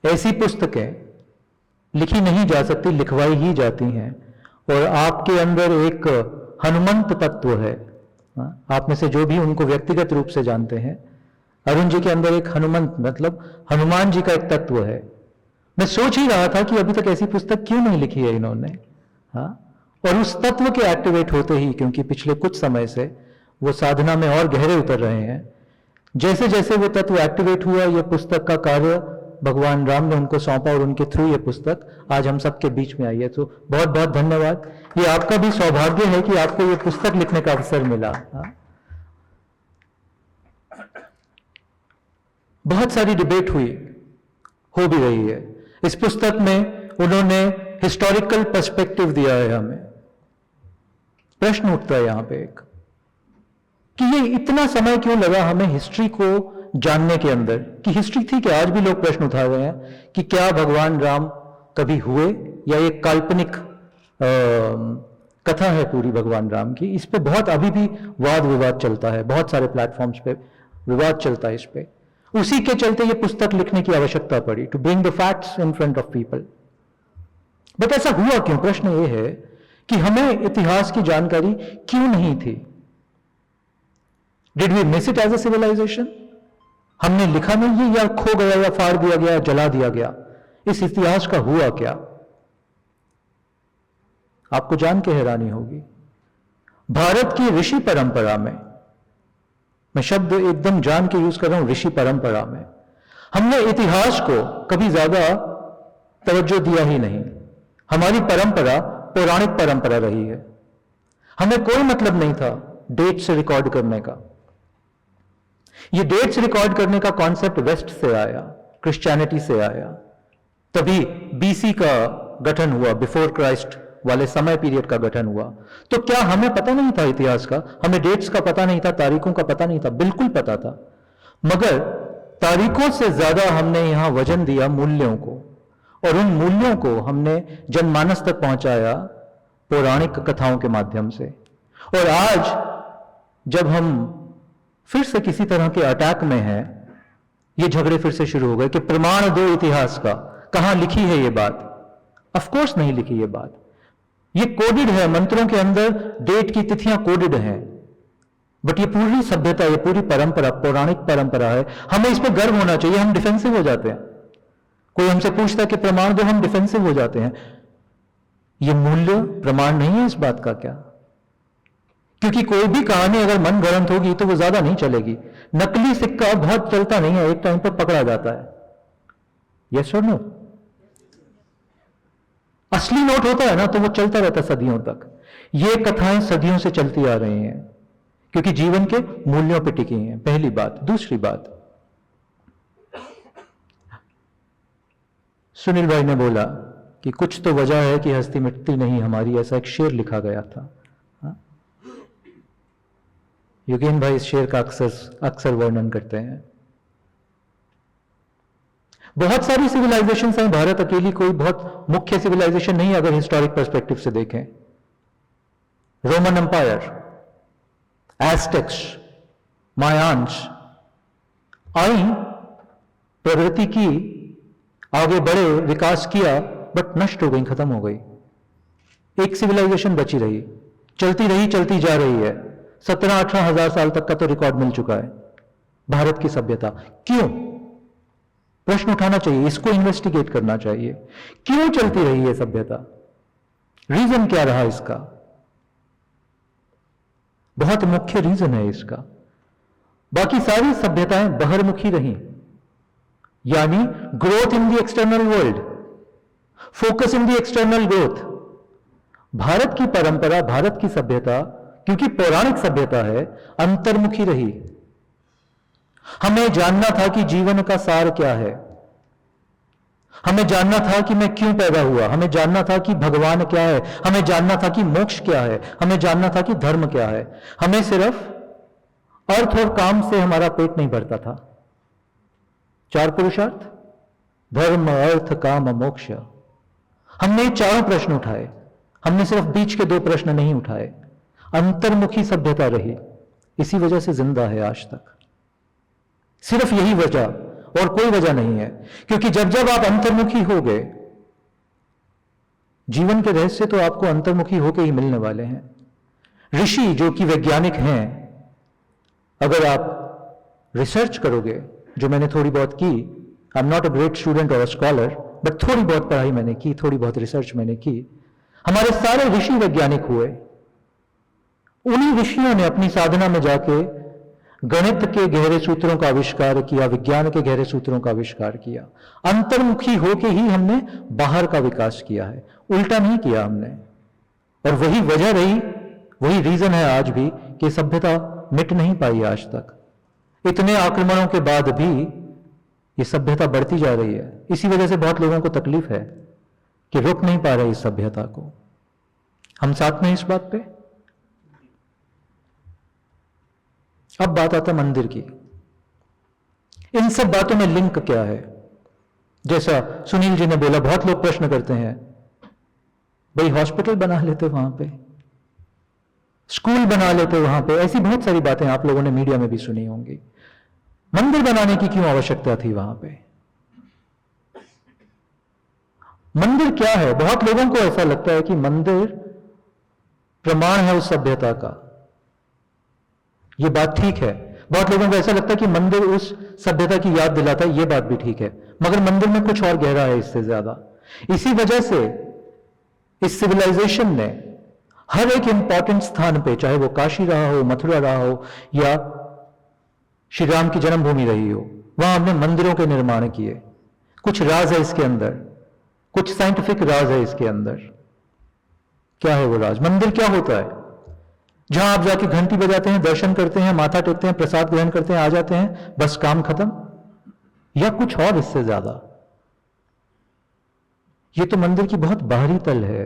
ऐसी पुस्तकें लिखी नहीं जा सकती, लिखवाई ही जाती हैं। और आपके अंदर एक हनुमंत तत्व है, आप में से जो भी उनको व्यक्तिगत रूप से जानते हैं, अरुण जी के अंदर एक हनुमंत मतलब हनुमान जी का एक तत्व है। मैं सोच ही रहा था कि अभी तक ऐसी पुस्तक क्यों नहीं लिखी है इन्होंने। हाँ, और उस तत्व के एक्टिवेट होते ही, क्योंकि पिछले कुछ समय से वो साधना में और गहरे उतर रहे हैं, जैसे जैसे वो तत्व एक्टिवेट हुआ, ये पुस्तक का कार्य भगवान राम ने उनको सौंपा और उनके थ्रू ये पुस्तक आज हम सबके बीच में आई है। तो बहुत बहुत धन्यवाद। ये आपका भी सौभाग्य है कि आपको ये पुस्तक लिखने का अवसर मिला। हाँ? बहुत सारी डिबेट हुई, हो भी रही है। इस पुस्तक में उन्होंने हिस्टोरिकल पर्सपेक्टिव दिया है हमें। प्रश्न उठता है यहां पे एक कि ये इतना समय क्यों लगा हमें हिस्ट्री को जानने के अंदर, कि हिस्ट्री थी कि आज भी लोग प्रश्न उठा रहे हैं कि क्या भगवान राम कभी हुए या एक काल्पनिक कथा है पूरी भगवान राम की। इस पे बहुत अभी भी वाद विवाद चलता है, बहुत सारे प्लेटफॉर्म्स पे विवाद चलता है इस पे। उसी के चलते ये पुस्तक लिखने की आवश्यकता पड़ी, to bring the facts in front of people. But ऐसा हुआ क्यों? प्रश्न ये है कि हमें इतिहास की जानकारी क्यों नहीं थी? Did we miss it as a civilization? हमने लिखा नहीं है, या खो गया, या फाड़ दिया गया, जला दिया गया? इस इतिहास का हुआ क्या? आपको जान के हैरानी होगी, भारत की ऋषि परंपरा में, मैं शब्द एकदम जान के यूज कर रहा हूं, ऋषि परंपरा में हमने इतिहास को कभी ज्यादा तवज्जो दिया ही नहीं। हमारी परंपरा पौराणिक परंपरा रही है। हमें कोई मतलब नहीं था डेट से रिकॉर्ड करने का। ये डेट्स रिकॉर्ड करने का कॉन्सेप्ट वेस्ट से आया, क्रिश्चियनिटी से आया। तभी बीसी का गठन हुआ, बिफोर क्राइस्ट वाले समय पीरियड का गठन हुआ। तो क्या हमें पता नहीं था इतिहास का? हमें डेट्स का पता नहीं था, तारीखों का पता नहीं था? बिल्कुल पता था, मगर तारीखों से ज्यादा हमने यहां वजन दिया मूल्यों को, और उन मूल्यों को हमने जनमानस तक पहुंचाया पौराणिक कथाओं के माध्यम से। और आज जब हम फिर से किसी तरह के अटैक में हैं, ये झगड़े फिर से शुरू हो गए कि प्रमाण दो इतिहास का। कहां लिखी है ये बात? ऑफ कोर्स नहीं लिखी ये बात। ये कोडेड है, मंत्रों के अंदर डेट की तिथियां कोडेड हैं। बट ये पूरी सभ्यता, ये पूरी परंपरा पौराणिक परंपरा है। हमें इस पर गर्व होना चाहिए। हम डिफेंसिव हो जाते हैं। कोई हमसे पूछता है कि प्रमाण दो, हम डिफेंसिव हो जाते हैं। ये मूल्य प्रमाण नहीं है इस बात का क्या? क्योंकि कोई भी कहानी अगर मन गढ़ंत होगी तो वो ज्यादा नहीं चलेगी। नकली सिक्का बहुत चलता नहीं है, एक टाइम पर पकड़ा जाता है। यस और नो? असली नोट होता है ना तो वो चलता रहता है सदियों तक। ये कथाएं सदियों से चलती आ रही हैं क्योंकि जीवन के मूल्यों पर टिकी हैं। पहली बात। दूसरी बात, सुनील भाई ने बोला कि कुछ तो वजह है कि हस्ती मिटती नहीं हमारी, ऐसा एक शेर लिखा गया था। योगेन भाई इस शेर का अक्सर वर्णन करते हैं। बहुत सारी सिविलाइजेशंस हैं, भारत अकेली कोई बहुत मुख्य सिविलाइजेशन नहीं अगर हिस्टोरिक पर्सपेक्टिव से देखें। रोमन एम्पायर, एस्टेक्स, मायान्स आई, प्रगति की, आगे बढ़े, विकास किया, बट नष्ट हो गई, खत्म हो गई। एक सिविलाइजेशन बची रही, चलती जा रही है। 17-18 हजार साल तक का तो रिकॉर्ड मिल चुका है भारत की सभ्यता। क्यों? प्रश्न उठाना चाहिए, इसको इन्वेस्टिगेट करना चाहिए। क्यों चलती रही है सभ्यता? रीजन क्या रहा इसका? बहुत मुख्य रीजन है इसका। बाकी सारी सभ्यताएं बहिर्मुखी रही, यानी growth in the external world, focus in the external growth. Bharat की परंपरा, भारत की सभ्यता, क्योंकि पौराणिक सभ्यता है, अंतर्मुखी रही। हमें जानना था कि जीवन का सार क्या है। हमें जानना था कि मैं क्यों पैदा हुआ। हमें जानना था कि भगवान क्या है। हमें जानना था कि मोक्ष क्या है। हमें जानना था कि धर्म क्या है। हमें सिर्फ अर्थ और काम से हमारा पेट नहीं भरता था। 4 पुरुषार्थ, धर्म, अर्थ, काम, मोक्ष। हमने 4 प्रश्न उठाए। हमने सिर्फ बीच के 2 प्रश्न नहीं उठाए। अंतर्मुखी सभ्यता रही, इसी वजह से जिंदा है आज तक। सिर्फ यही वजह, और कोई वजह नहीं है। क्योंकि जब जब आप अंतर्मुखी हो गए, जीवन के रहस्य तो आपको अंतर्मुखी होकर ही मिलने वाले हैं। ऋषि जो कि वैज्ञानिक हैं, अगर आप रिसर्च करोगे, जो मैंने थोड़ी बहुत की, I am not a great student और अ स्कॉलर, बट थोड़ी बहुत पढ़ाई मैंने की, थोड़ी बहुत रिसर्च मैंने की। हमारे सारे ऋषि वैज्ञानिक हुए। उन्हीं ऋषियों ने अपनी साधना में जाके गणित के गहरे सूत्रों का आविष्कार किया, विज्ञान के गहरे सूत्रों का आविष्कार किया। अंतर्मुखी होके ही हमने बाहर का विकास किया है, उल्टा नहीं किया हमने। और वही वजह रही, वही रीजन है आज भी कि सभ्यता मिट नहीं पाई आज तक। इतने आक्रमणों के बाद भी ये सभ्यता बढ़ती जा रही है। इसी वजह से बहुत लोगों को तकलीफ है कि रुक नहीं पा रहे इस सभ्यता को। हम साथ में इस बात पे। अब बात आता मंदिर की। इन सब बातों में लिंक क्या है? जैसा सुनील जी ने बोला, बहुत लोग प्रश्न करते हैं, भाई हॉस्पिटल बना लेते वहां पे, स्कूल बना लेते वहां पे। ऐसी बहुत सारी बातें आप लोगों ने मीडिया में भी सुनी होंगी। मंदिर बनाने की क्यों आवश्यकता थी वहां पे? मंदिर क्या है? बहुत लोगों को ऐसा लगता है कि मंदिर प्रमाण है उस सभ्यता का। यह बात ठीक है। बहुत लोगों को ऐसा लगता है कि मंदिर उस सभ्यता की याद दिलाता है, यह बात भी ठीक है। मगर मंदिर में कुछ और गहरा है इससे ज्यादा। इसी वजह से इस सिविलाइजेशन ने हर एक इंपॉर्टेंट स्थान पे, चाहे वो काशी रहा हो, मथुरा रहा हो या श्री राम की जन्मभूमि रही हो, वहां हमने मंदिरों के निर्माण किए। कुछ राज है इसके अंदर, कुछ साइंटिफिक राज है इसके अंदर। क्या है वो राज? मंदिर क्या होता है? जहां आप जाके घंटी बजाते हैं, दर्शन करते हैं, माथा टेकते हैं, प्रसाद ग्रहण करते हैं, आ जाते हैं, बस काम खत्म? या कुछ और इससे ज्यादा? ये तो मंदिर की बहुत बाहरी तल है।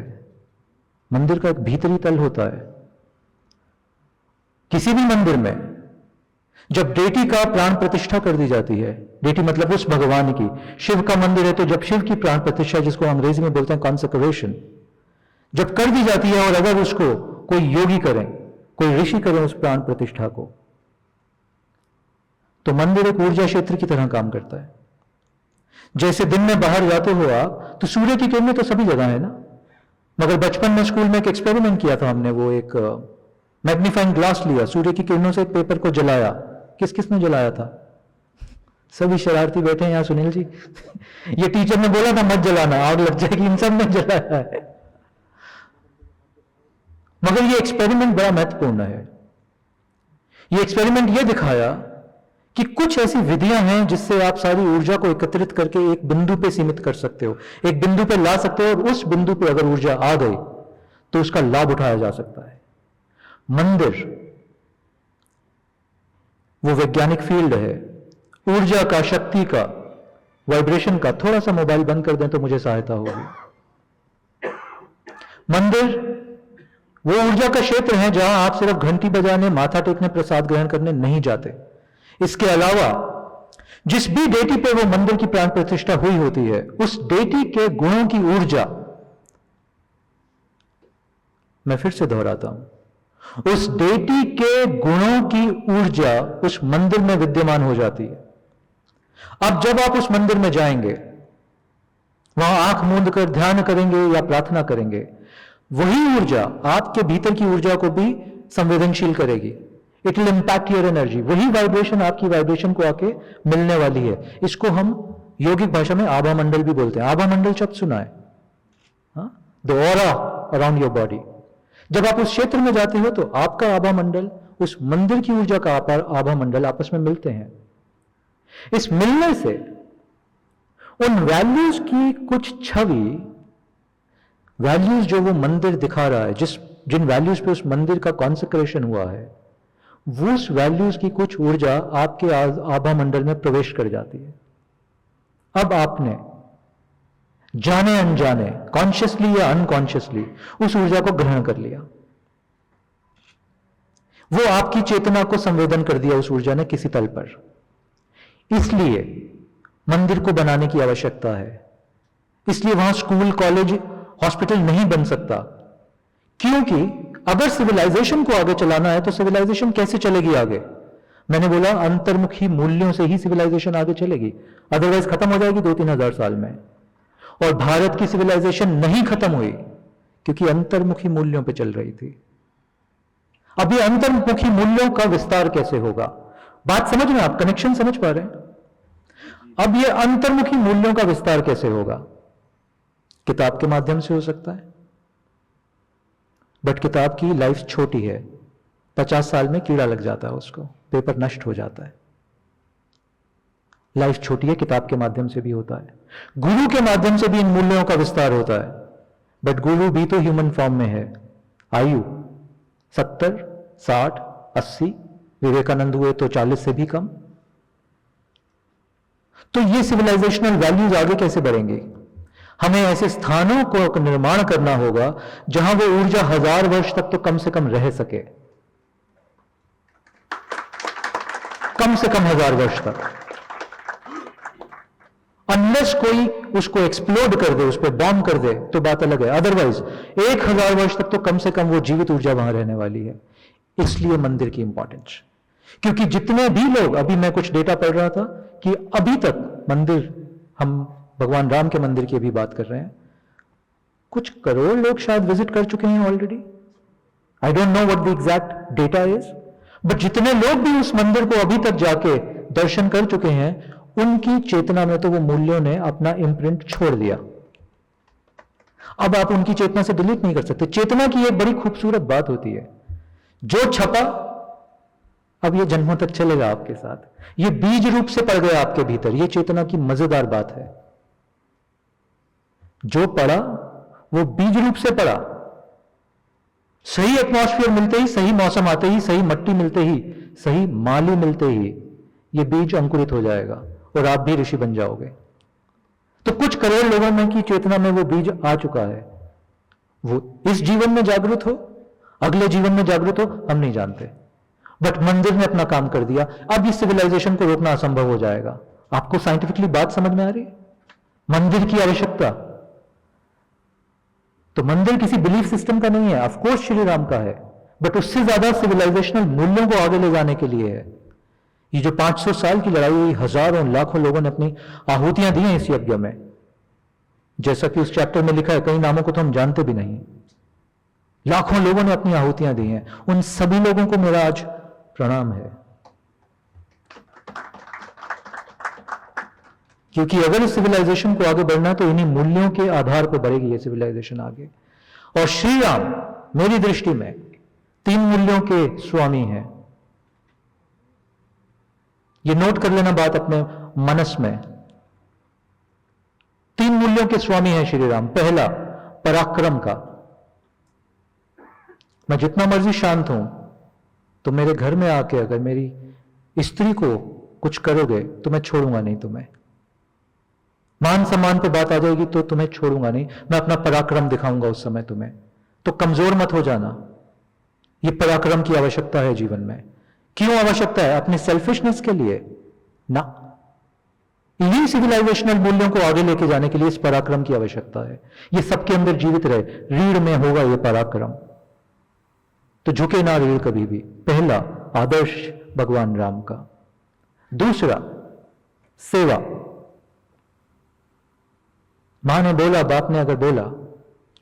मंदिर का एक भीतरी तल होता है। किसी भी मंदिर में जब डेटी का प्राण प्रतिष्ठा कर दी जाती है, डेटी मतलब उस भगवान की, शिव का मंदिर है तो जब शिव की प्राण प्रतिष्ठा, जिसको अंग्रेजी में बोलते हैं कॉन्सेक्रेशन, जब कर दी जाती है, और अगर उसको कोई योगी करें, कोई ऋषि करें उस प्राण प्रतिष्ठा को, तो मंदिर एक ऊर्जा क्षेत्र की तरह काम करता है। जैसे दिन में बाहर जाते हो आप, तो सूर्य की किरणें तो सभी जगह है ना। मगर बचपन में स्कूल में एक एक्सपेरिमेंट किया था हमने, वो एक मैग्नीफाइंग ग्लास लिया, सूर्य की किरणों से एक पेपर को जलाया। किस किसने जलाया था? सभी शरारती बैठे हैं यहां, सुनील जी। ये टीचर ने बोला था मत जलाना, आग लग जाएगी, इन सब ने जलाया है। मगर ये एक्सपेरिमेंट बड़ा महत्वपूर्ण है। ये एक्सपेरिमेंट ये दिखाया कि कुछ ऐसी विधियां हैं जिससे आप सारी ऊर्जा को एकत्रित करके एक बिंदु पे सीमित कर सकते हो, एक बिंदु पे ला सकते हो, और उस बिंदु पे अगर ऊर्जा आ गई तो उसका लाभ उठाया जा सकता है। मंदिर वो वैज्ञानिक फील्ड है, ऊर्जा का, शक्ति का, वाइब्रेशन का। थोड़ा सा मोबाइल बंद कर दें तो मुझे सहायता होगी। मंदिर वो ऊर्जा का क्षेत्र है जहां आप सिर्फ घंटी बजाने, माथा टेकने, प्रसाद ग्रहण करने नहीं जाते। इसके अलावा जिस भी डेटी पे वो मंदिर की प्राण प्रतिष्ठा हुई होती है, उस डेटी के गुणों की ऊर्जा, मैं फिर से दोहराता हूं, उस डेटी के गुणों की ऊर्जा उस मंदिर में विद्यमान हो जाती है। अब जब आप उस मंदिर में जाएंगे, वहां आंख मूंद कर ध्यान करेंगे या प्रार्थना करेंगे, वही ऊर्जा आपके भीतर की ऊर्जा को भी संवेदनशील करेगी। It will impact your energy. वही वाइब्रेशन आपकी वाइब्रेशन को आके मिलने वाली है। इसको हम योगिक भाषा में आभा मंडल भी बोलते हैं। आभा मंडल शब्द सुना है? The aura around your body. जब आप उस क्षेत्र में जाते हो तो आपका आभा मंडल, उस मंदिर की ऊर्जा का आभा मंडल आपस में मिलते हैं। इस मिलने से उन वैल्यूज की कुछ छवि, वैल्यूज जो वो मंदिर दिखा रहा है, जिन वैल्यूज पे उस मंदिर का कॉन्सेक्रेशन हुआ है, वो उस वैल्यूज की कुछ ऊर्जा आपके आभा मंडल में प्रवेश कर जाती है। अब आपने जाने अनजाने, कॉन्शियसली या अनकॉन्शियसली, उस ऊर्जा को ग्रहण कर लिया। वो आपकी चेतना को संवेदन कर दिया उस ऊर्जा ने किसी तल पर। इसलिए मंदिर को बनाने की आवश्यकता है। इसलिए वहां स्कूल, कॉलेज, हॉस्पिटल नहीं बन सकता। क्योंकि अगर सिविलाइजेशन को आगे चलाना है तो सिविलाइजेशन कैसे चलेगी आगे? मैंने बोला अंतर्मुखी मूल्यों से ही सिविलाइजेशन आगे चलेगी, अदरवाइज खत्म हो जाएगी 2-3 हजार साल में। और भारत की सिविलाइजेशन नहीं खत्म हुई क्योंकि अंतर्मुखी मूल्यों पे चल रही थी। अब ये अंतर्मुखी मूल्यों का विस्तार कैसे होगा? बात समझ में, आप कनेक्शन समझ पा रहे हैं? अब ये अंतर्मुखी मूल्यों का विस्तार कैसे होगा? किताब के माध्यम से हो सकता है, बट किताब की लाइफ छोटी है। 50 साल में कीड़ा लग जाता है उसको, पेपर नष्ट हो जाता है। लाइफ छोटी है, किताब के माध्यम से भी होता है। गुरु के माध्यम से भी इन मूल्यों का विस्तार होता है, बट गुरु भी तो ह्यूमन फॉर्म में है। आयु 70, 60, 80, विवेकानंद हुए तो 40 से भी कम। तो ये सिविलाइजेशनल वैल्यूज आगे कैसे बढ़ेंगे? हमें ऐसे स्थानों को निर्माण करना होगा जहां वो ऊर्जा 1000 वर्ष तक तो कम से कम रह सके, कम से कम 1000 वर्ष तक। अनलेस कोई उसको एक्सप्लोड कर दे, उस पर बॉम्ब कर दे तो बात अलग है। अदरवाइज 1000 वर्ष तक तो कम से कम वो जीवित ऊर्जा वहां रहने वाली है। इसलिए मंदिर की इंपॉर्टेंस। क्योंकि जितने भी लोग, अभी मैं कुछ डेटा पढ़ रहा था कि अभी तक मंदिर, हम भगवान राम के मंदिर की अभी बात कर रहे हैं, कुछ करोड़ लोग शायद विजिट कर चुके हैं already. I don't know what the exact data is, but जितने लोग भी उस मंदिर को अभी तक जाके दर्शन कर चुके हैं, उनकी चेतना में तो वो मूल्यों ने अपना इम्प्रिंट छोड़ दिया। अब आप उनकी चेतना से डिलीट नहीं कर सकते। चेतना की एक बड़ी खूबसूरत बात होती है, जो छपा अब ये जन्मों तक चलेगा आपके साथ, ये बीज रूप से पड़ गया आपके भीतर। ये चेतना की मजेदार बात है। जो पड़ा वो बीज रूप से पड़ा, सही एटमॉस्फेयर मिलते ही, सही मौसम आते ही, सही मट्टी मिलते ही, सही माली मिलते ही ये बीज अंकुरित हो जाएगा और आप भी ऋषि बन जाओगे। तो कुछ करोड़ लोगों में की चेतना में वो बीज आ चुका है। वो इस जीवन में जागृत हो, अगले जीवन में जागृत हो, हम नहीं जानते, बट मंदिर ने अपना काम कर दिया। अब इस सिविलाइजेशन को रोकना असंभव हो जाएगा। आपको साइंटिफिकली बात समझ में आ रही है? मंदिर की आवश्यकता, तो मंदिर किसी बिलीफ सिस्टम का नहीं है, ऑफ कोर्स श्री राम का है, बट उससे ज्यादा सिविलाइजेशनल मूल्यों को आगे ले जाने के लिए है। ये जो 500 साल की लड़ाई हुई, हजारों लाखों लोगों ने अपनी आहुतियां दी हैं इस यज्ञ में, जैसा कि उस चैप्टर में लिखा है, कई नामों को तो हम जानते भी नहीं। लाखों लोगों ने अपनी आहुतियां दी हैं, उन सभी लोगों को मेरा आज प्रणाम है। क्योंकि अगर इस सिविलाइजेशन को आगे बढ़ना है तो इन्हीं मूल्यों के आधार पर बढ़ेगी ये सिविलाइजेशन आगे। और श्री राम मेरी दृष्टि में 3 मूल्यों के स्वामी हैं। ये नोट कर लेना बात अपने मनस में। 3 मूल्यों के स्वामी हैं श्री राम। पहला, पराक्रम का। मैं जितना मर्जी शांत हूं, तो मेरे घर में आके अगर मेरी स्त्री को कुछ करोगे तो मैं छोड़ूंगा नहीं तुम्हें। मान सम्मान पे बात आ जाएगी तो तुम्हें छोड़ूंगा नहीं, मैं अपना पराक्रम दिखाऊंगा उस समय तुम्हें। तो कमजोर मत हो जाना। ये पराक्रम की आवश्यकता है जीवन में। क्यों आवश्यकता है? अपनी सेल्फिशनेस के लिए ना, इन्हीं सिविलाइजेशनल मूल्यों को आगे लेके जाने के लिए इस पराक्रम की आवश्यकता है। ये सबके अंदर जीवित रहे, रीढ़ में होगा ये पराक्रम, तो झुके ना रीढ़ कभी भी। पहला आदर्श भगवान राम का। दूसरा, सेवा। मां ने बोला, बाप ने अगर बोला,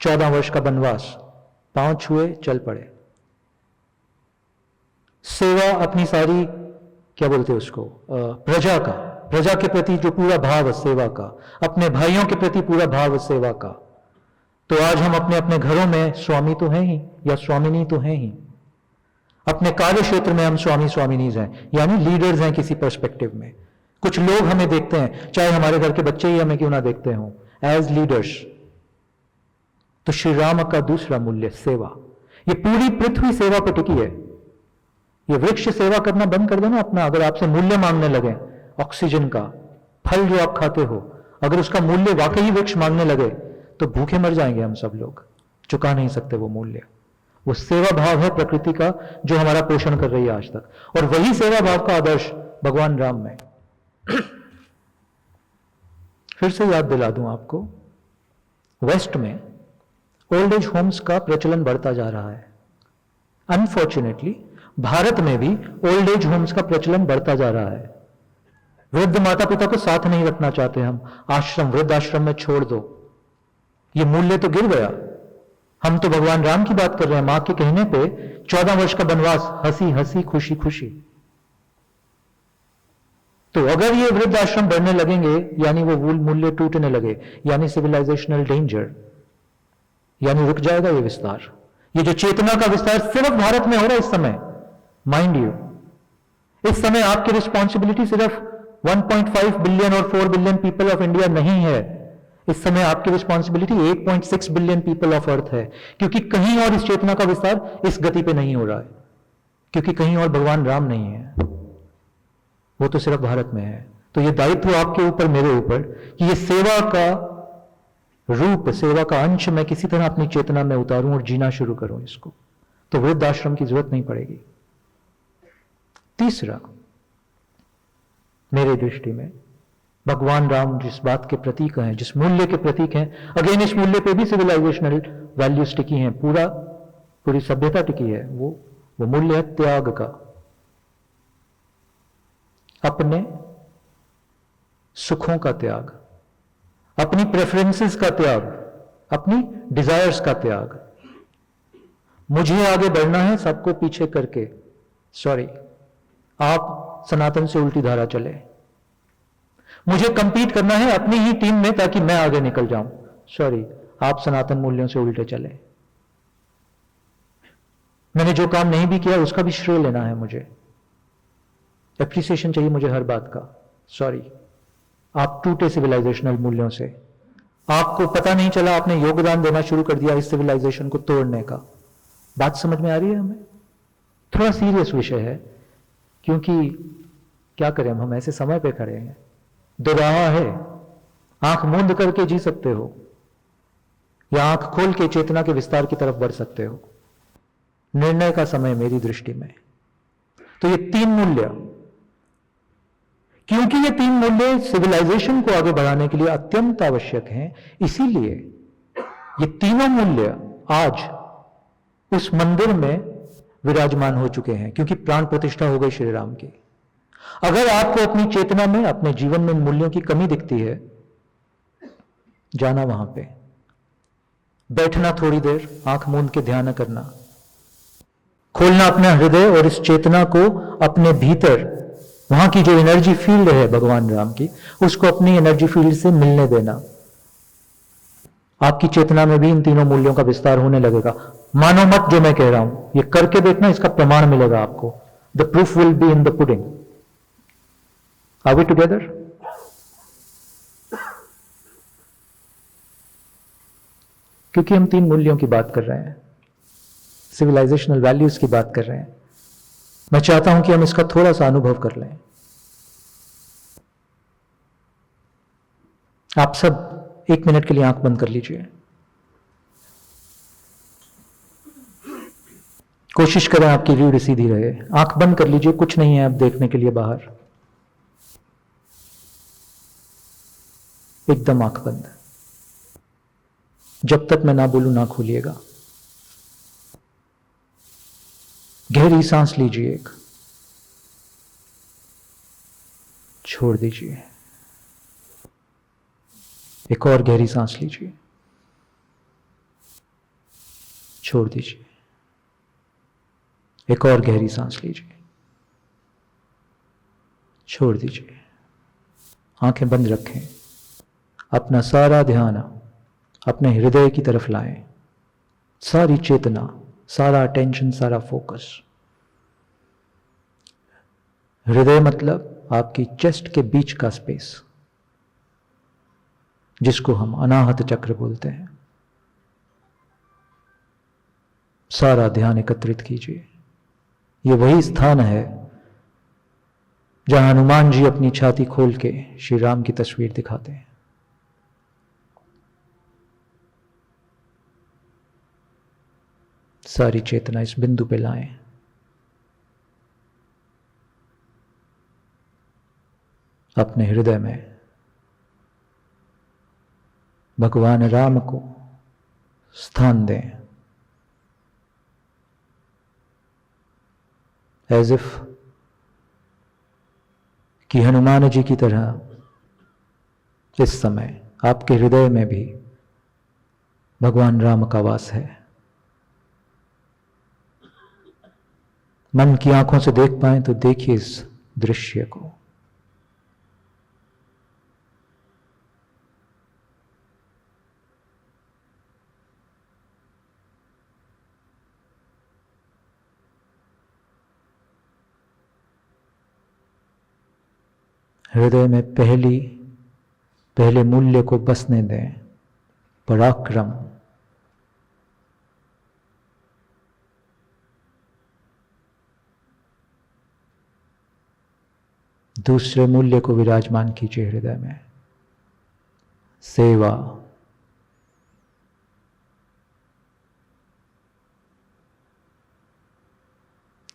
14 वर्ष का वनवास, पांव छुए चल पड़े। सेवा अपनी सारी, क्या बोलते हैं उसको, प्रजा का, प्रजा के प्रति जो पूरा भाव है सेवा का, अपने भाइयों के प्रति पूरा भाव है सेवा का। तो आज हम अपने अपने घरों में स्वामी तो हैं ही, या स्वामिनी तो हैं ही। अपने कार्य क्षेत्र में हम स्वामी स्वामिनीज हैं, यानी लीडर्स हैं किसी पर्सपेक्टिव में। कुछ लोग हमें देखते हैं, चाहे हमारे घर के बच्चे ही हमें क्यों ना देखते हों, एज लीडर्स। तो श्री राम का दूसरा मूल्य सेवा। ये पूरी पृथ्वी सेवा पर टिकी है। ये वृक्ष सेवा करना बंद कर दो ना अपना। अगर आपसे मूल्य मांगने लगे, ऑक्सीजन का, फल जो आप खाते हो, अगर उसका मूल्य वाकई वृक्ष मांगने लगे तो भूखे मर जाएंगे हम सब लोग। चुका नहीं सकते वो मूल्य। वो सेवा भाव है प्रकृति का जो हमारा पोषण कर रही है आज तक, और वही सेवा भाव का आदर्श भगवान राम में। फिर से याद दिला दूं आपको, वेस्ट में ओल्ड एज होम्स का प्रचलन बढ़ता जा रहा है। अनफॉर्चुनेटली भारत में भी ओल्ड एज होम्स का प्रचलन बढ़ता जा रहा है। वृद्ध माता पिता को साथ नहीं रखना चाहते हम, आश्रम, वृद्ध आश्रम में छोड़ दो। ये मूल्य तो गिर गया। हम तो भगवान राम की बात कर रहे हैं। मां के कहने पे 14 वर्ष का वनवास, हंसी हंसी खुशी खुशी। तो अगर ये वृद्ध आश्रम बढ़ने लगेंगे, यानी वो मूल्य टूटने लगे, यानी सिविलाइजेशनल डेंजर, यानी रुक जाएगा ये विस्तार। ये जो चेतना का विस्तार सिर्फ भारत में हो रहा है इस समय, माइंड यू, इस समय आपकी रिस्पॉन्सिबिलिटी सिर्फ 1.5 बिलियन और 4 बिलियन पीपल ऑफ इंडिया नहीं है। इस समय आपकी responsibility 8.6 billion people of earth है, क्योंकि कहीं और इस चेतना का विस्तार इस गति पे नहीं हो रहा है, क्योंकि कहीं और भगवान राम नहीं है, वो तो सिर्फ भारत में है। तो ये दायित्व आपके ऊपर, मेरे ऊपर, कि ये सेवा का रूप, सेवा का अंश मैं किसी तरह अपनी चेतना में उतारूं और जीना शुरू करूं इसको। तो वृद्ध आश्रम की जरूरत नहीं पड़ेगी। तीसरा, मेरे दृष्टि में भगवान राम जिस बात के प्रतीक हैं, जिस मूल्य के प्रतीक हैं, अगेन इस मूल्य पे भी सिविलाइजेशनल वैल्यूज टिकी हैं, पूरी सभ्यता टिकी है। वो मूल्य है त्याग का। अपने सुखों का त्याग, अपनी प्रेफरेंसेस का त्याग, अपनी डिजायर्स का त्याग। मुझे आगे बढ़ना है सबको पीछे करके, सॉरी, आप सनातन से उल्टी धारा चले। मुझे कंपीट करना है अपनी ही टीम में ताकि मैं आगे निकल जाऊं, सॉरी, आप सनातन मूल्यों से उल्टे चले। मैंने जो काम नहीं भी किया उसका भी श्रेय लेना है मुझे, एप्रिसिएशन चाहिए मुझे हर बात का, सॉरी, आप टूटे सिविलाइजेशनल मूल्यों से, आपको पता नहीं चला, आपने योगदान देना शुरू कर दिया इस सिविलाइजेशन को तोड़ने का। बात समझ में आ रही है हमें? थोड़ा सीरियस विषय है, क्योंकि क्या करें, हम ऐसे समय पे खड़े हैं, दोराहा है, आंख मूंद करके जी सकते हो या आंख खोल के चेतना के विस्तार की तरफ बढ़ सकते हो। निर्णय का समय मेरी दृष्टि में। तो ये तीन मूल्य, क्योंकि ये तीन मूल्य सिविलाइजेशन को आगे बढ़ाने के लिए अत्यंत आवश्यक हैं, इसीलिए ये तीनों मूल्य आज उस मंदिर में विराजमान हो चुके हैं, क्योंकि प्राण प्रतिष्ठा हो गई श्री राम की। अगर आपको अपनी चेतना में, अपने जीवन में मूल्यों की कमी दिखती है, जाना वहां पे, बैठना थोड़ी देर, आंख मूंद के ध्यान करना, खोलना अपना हृदय और इस चेतना को अपने भीतर, वहां की जो एनर्जी फील्ड है भगवान राम की, उसको अपनी एनर्जी फील्ड से मिलने देना। आपकी चेतना में भी इन तीनों मूल्यों का विस्तार होने लगेगा। मानो मत जो मैं कह रहा हूं, ये करके देखना, इसका प्रमाण मिलेगा आपको। The proof will be in the pudding. Are we together? क्योंकि हम तीन मूल्यों की बात कर रहे हैं, सिविलाइजेशनल वैल्यूज की बात कर रहे हैं, मैं चाहता हूं कि हम इसका थोड़ा सा अनुभव कर लें। आप सब 1 मिनट के लिए आंख बंद कर लीजिए। कोशिश करें आपकी रीढ़ सीधी रहे। आंख बंद कर लीजिए, कुछ नहीं है अब देखने के लिए बाहर, एकदम आंख बंद। जब तक मैं ना बोलूं ना खोलिएगा। गहरी सांस लीजिए, एक छोड़ दीजिए, एक और गहरी सांस लीजिए, छोड़ दीजिए, एक और गहरी सांस लीजिए, छोड़ दीजिए। आंखें बंद रखें, अपना सारा ध्यान अपने हृदय की तरफ लाएं, सारी चेतना, सारा अटेंशन, सारा फोकस। हृदय मतलब आपकी चेस्ट के बीच का स्पेस, जिसको हम अनाहत चक्र बोलते हैं। सारा ध्यान एकत्रित कीजिए। ये वही स्थान है जहां हनुमान जी अपनी छाती खोल के श्री राम की तस्वीर दिखाते हैं। सारी चेतना इस बिंदु पे लाएं। अपने हृदय में भगवान राम को स्थान दें, एज इफ कि हनुमान जी की तरह इस समय आपके हृदय में भी भगवान राम का वास है। मन की आंखों से देख पाए तो देखिए इस दृश्य को। हृदय में पहले मूल्य को बसने दें, पराक्रम। दूसरे मूल्य को विराजमान कीजिए हृदय में, सेवा।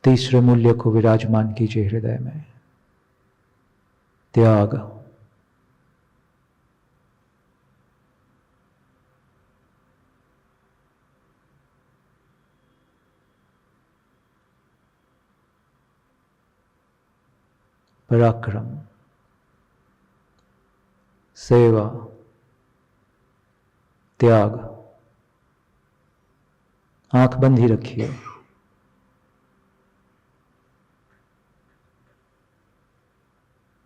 तीसरे मूल्य को विराजमान कीजिए हृदय में, त्याग। पराक्रम, सेवा, त्याग। आंख बंद ही रखिए।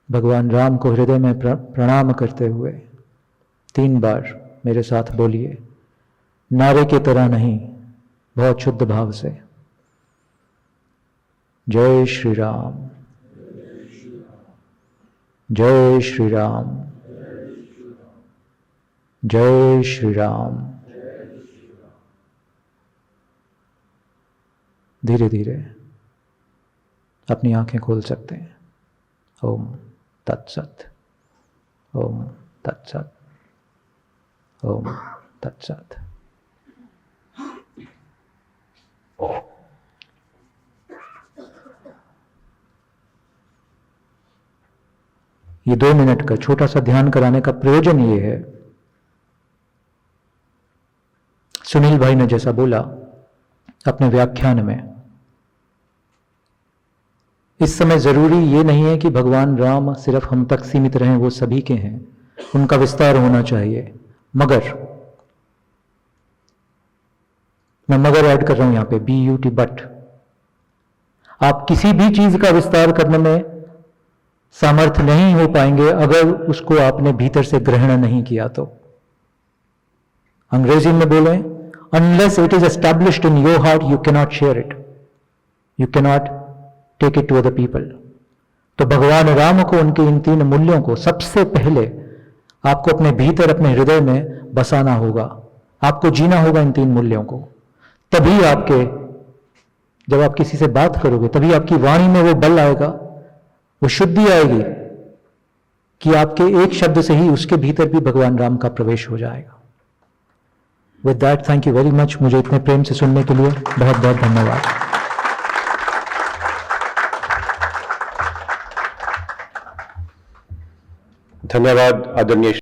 भगवान राम को हृदय में प्रणाम करते हुए 3 बार मेरे साथ बोलिए, नारे की तरह नहीं, बहुत शुद्ध भाव से। जय श्री राम, जय श्री राम, जय श्री राम। धीरे धीरे अपनी आंखें खोल सकते हैं। ओम तत्सत, ओम तत्सत, ओम तत्सत। ये 2 मिनट का छोटा सा ध्यान कराने का प्रयोजन ये है, सुनील भाई ने जैसा बोला अपने व्याख्यान में, इस समय जरूरी ये नहीं है कि भगवान राम सिर्फ हम तक सीमित रहें, वो सभी के हैं, उनका विस्तार होना चाहिए। मगर मैं मगर ऐड कर रहा हूं यहां पे, BUT, बट आप किसी भी चीज का विस्तार करने में सामर्थ्य नहीं हो पाएंगे अगर उसको आपने भीतर से ग्रहण नहीं किया तो। अंग्रेजी में बोले, unless it is established in your heart, you cannot share it, you cannot take it to other people। तो भगवान राम को उनके इन 3 मूल्यों को सबसे पहले आपको अपने भीतर, अपने हृदय में बसाना होगा, आपको जीना होगा इन 3 मूल्यों को। तभी आपके, जब आप किसी से बात करोगे, तभी आपकी वाणी में वो बल आएगा, वो शुद्धि आएगी कि आपके एक शब्द से ही उसके भीतर भी भगवान राम का प्रवेश हो जाएगा। With that, thank you very much. मुझे इतने प्रेम से सुनने के लिए बहुत बहुत धन्यवाद। धन्यवाद आदरणीय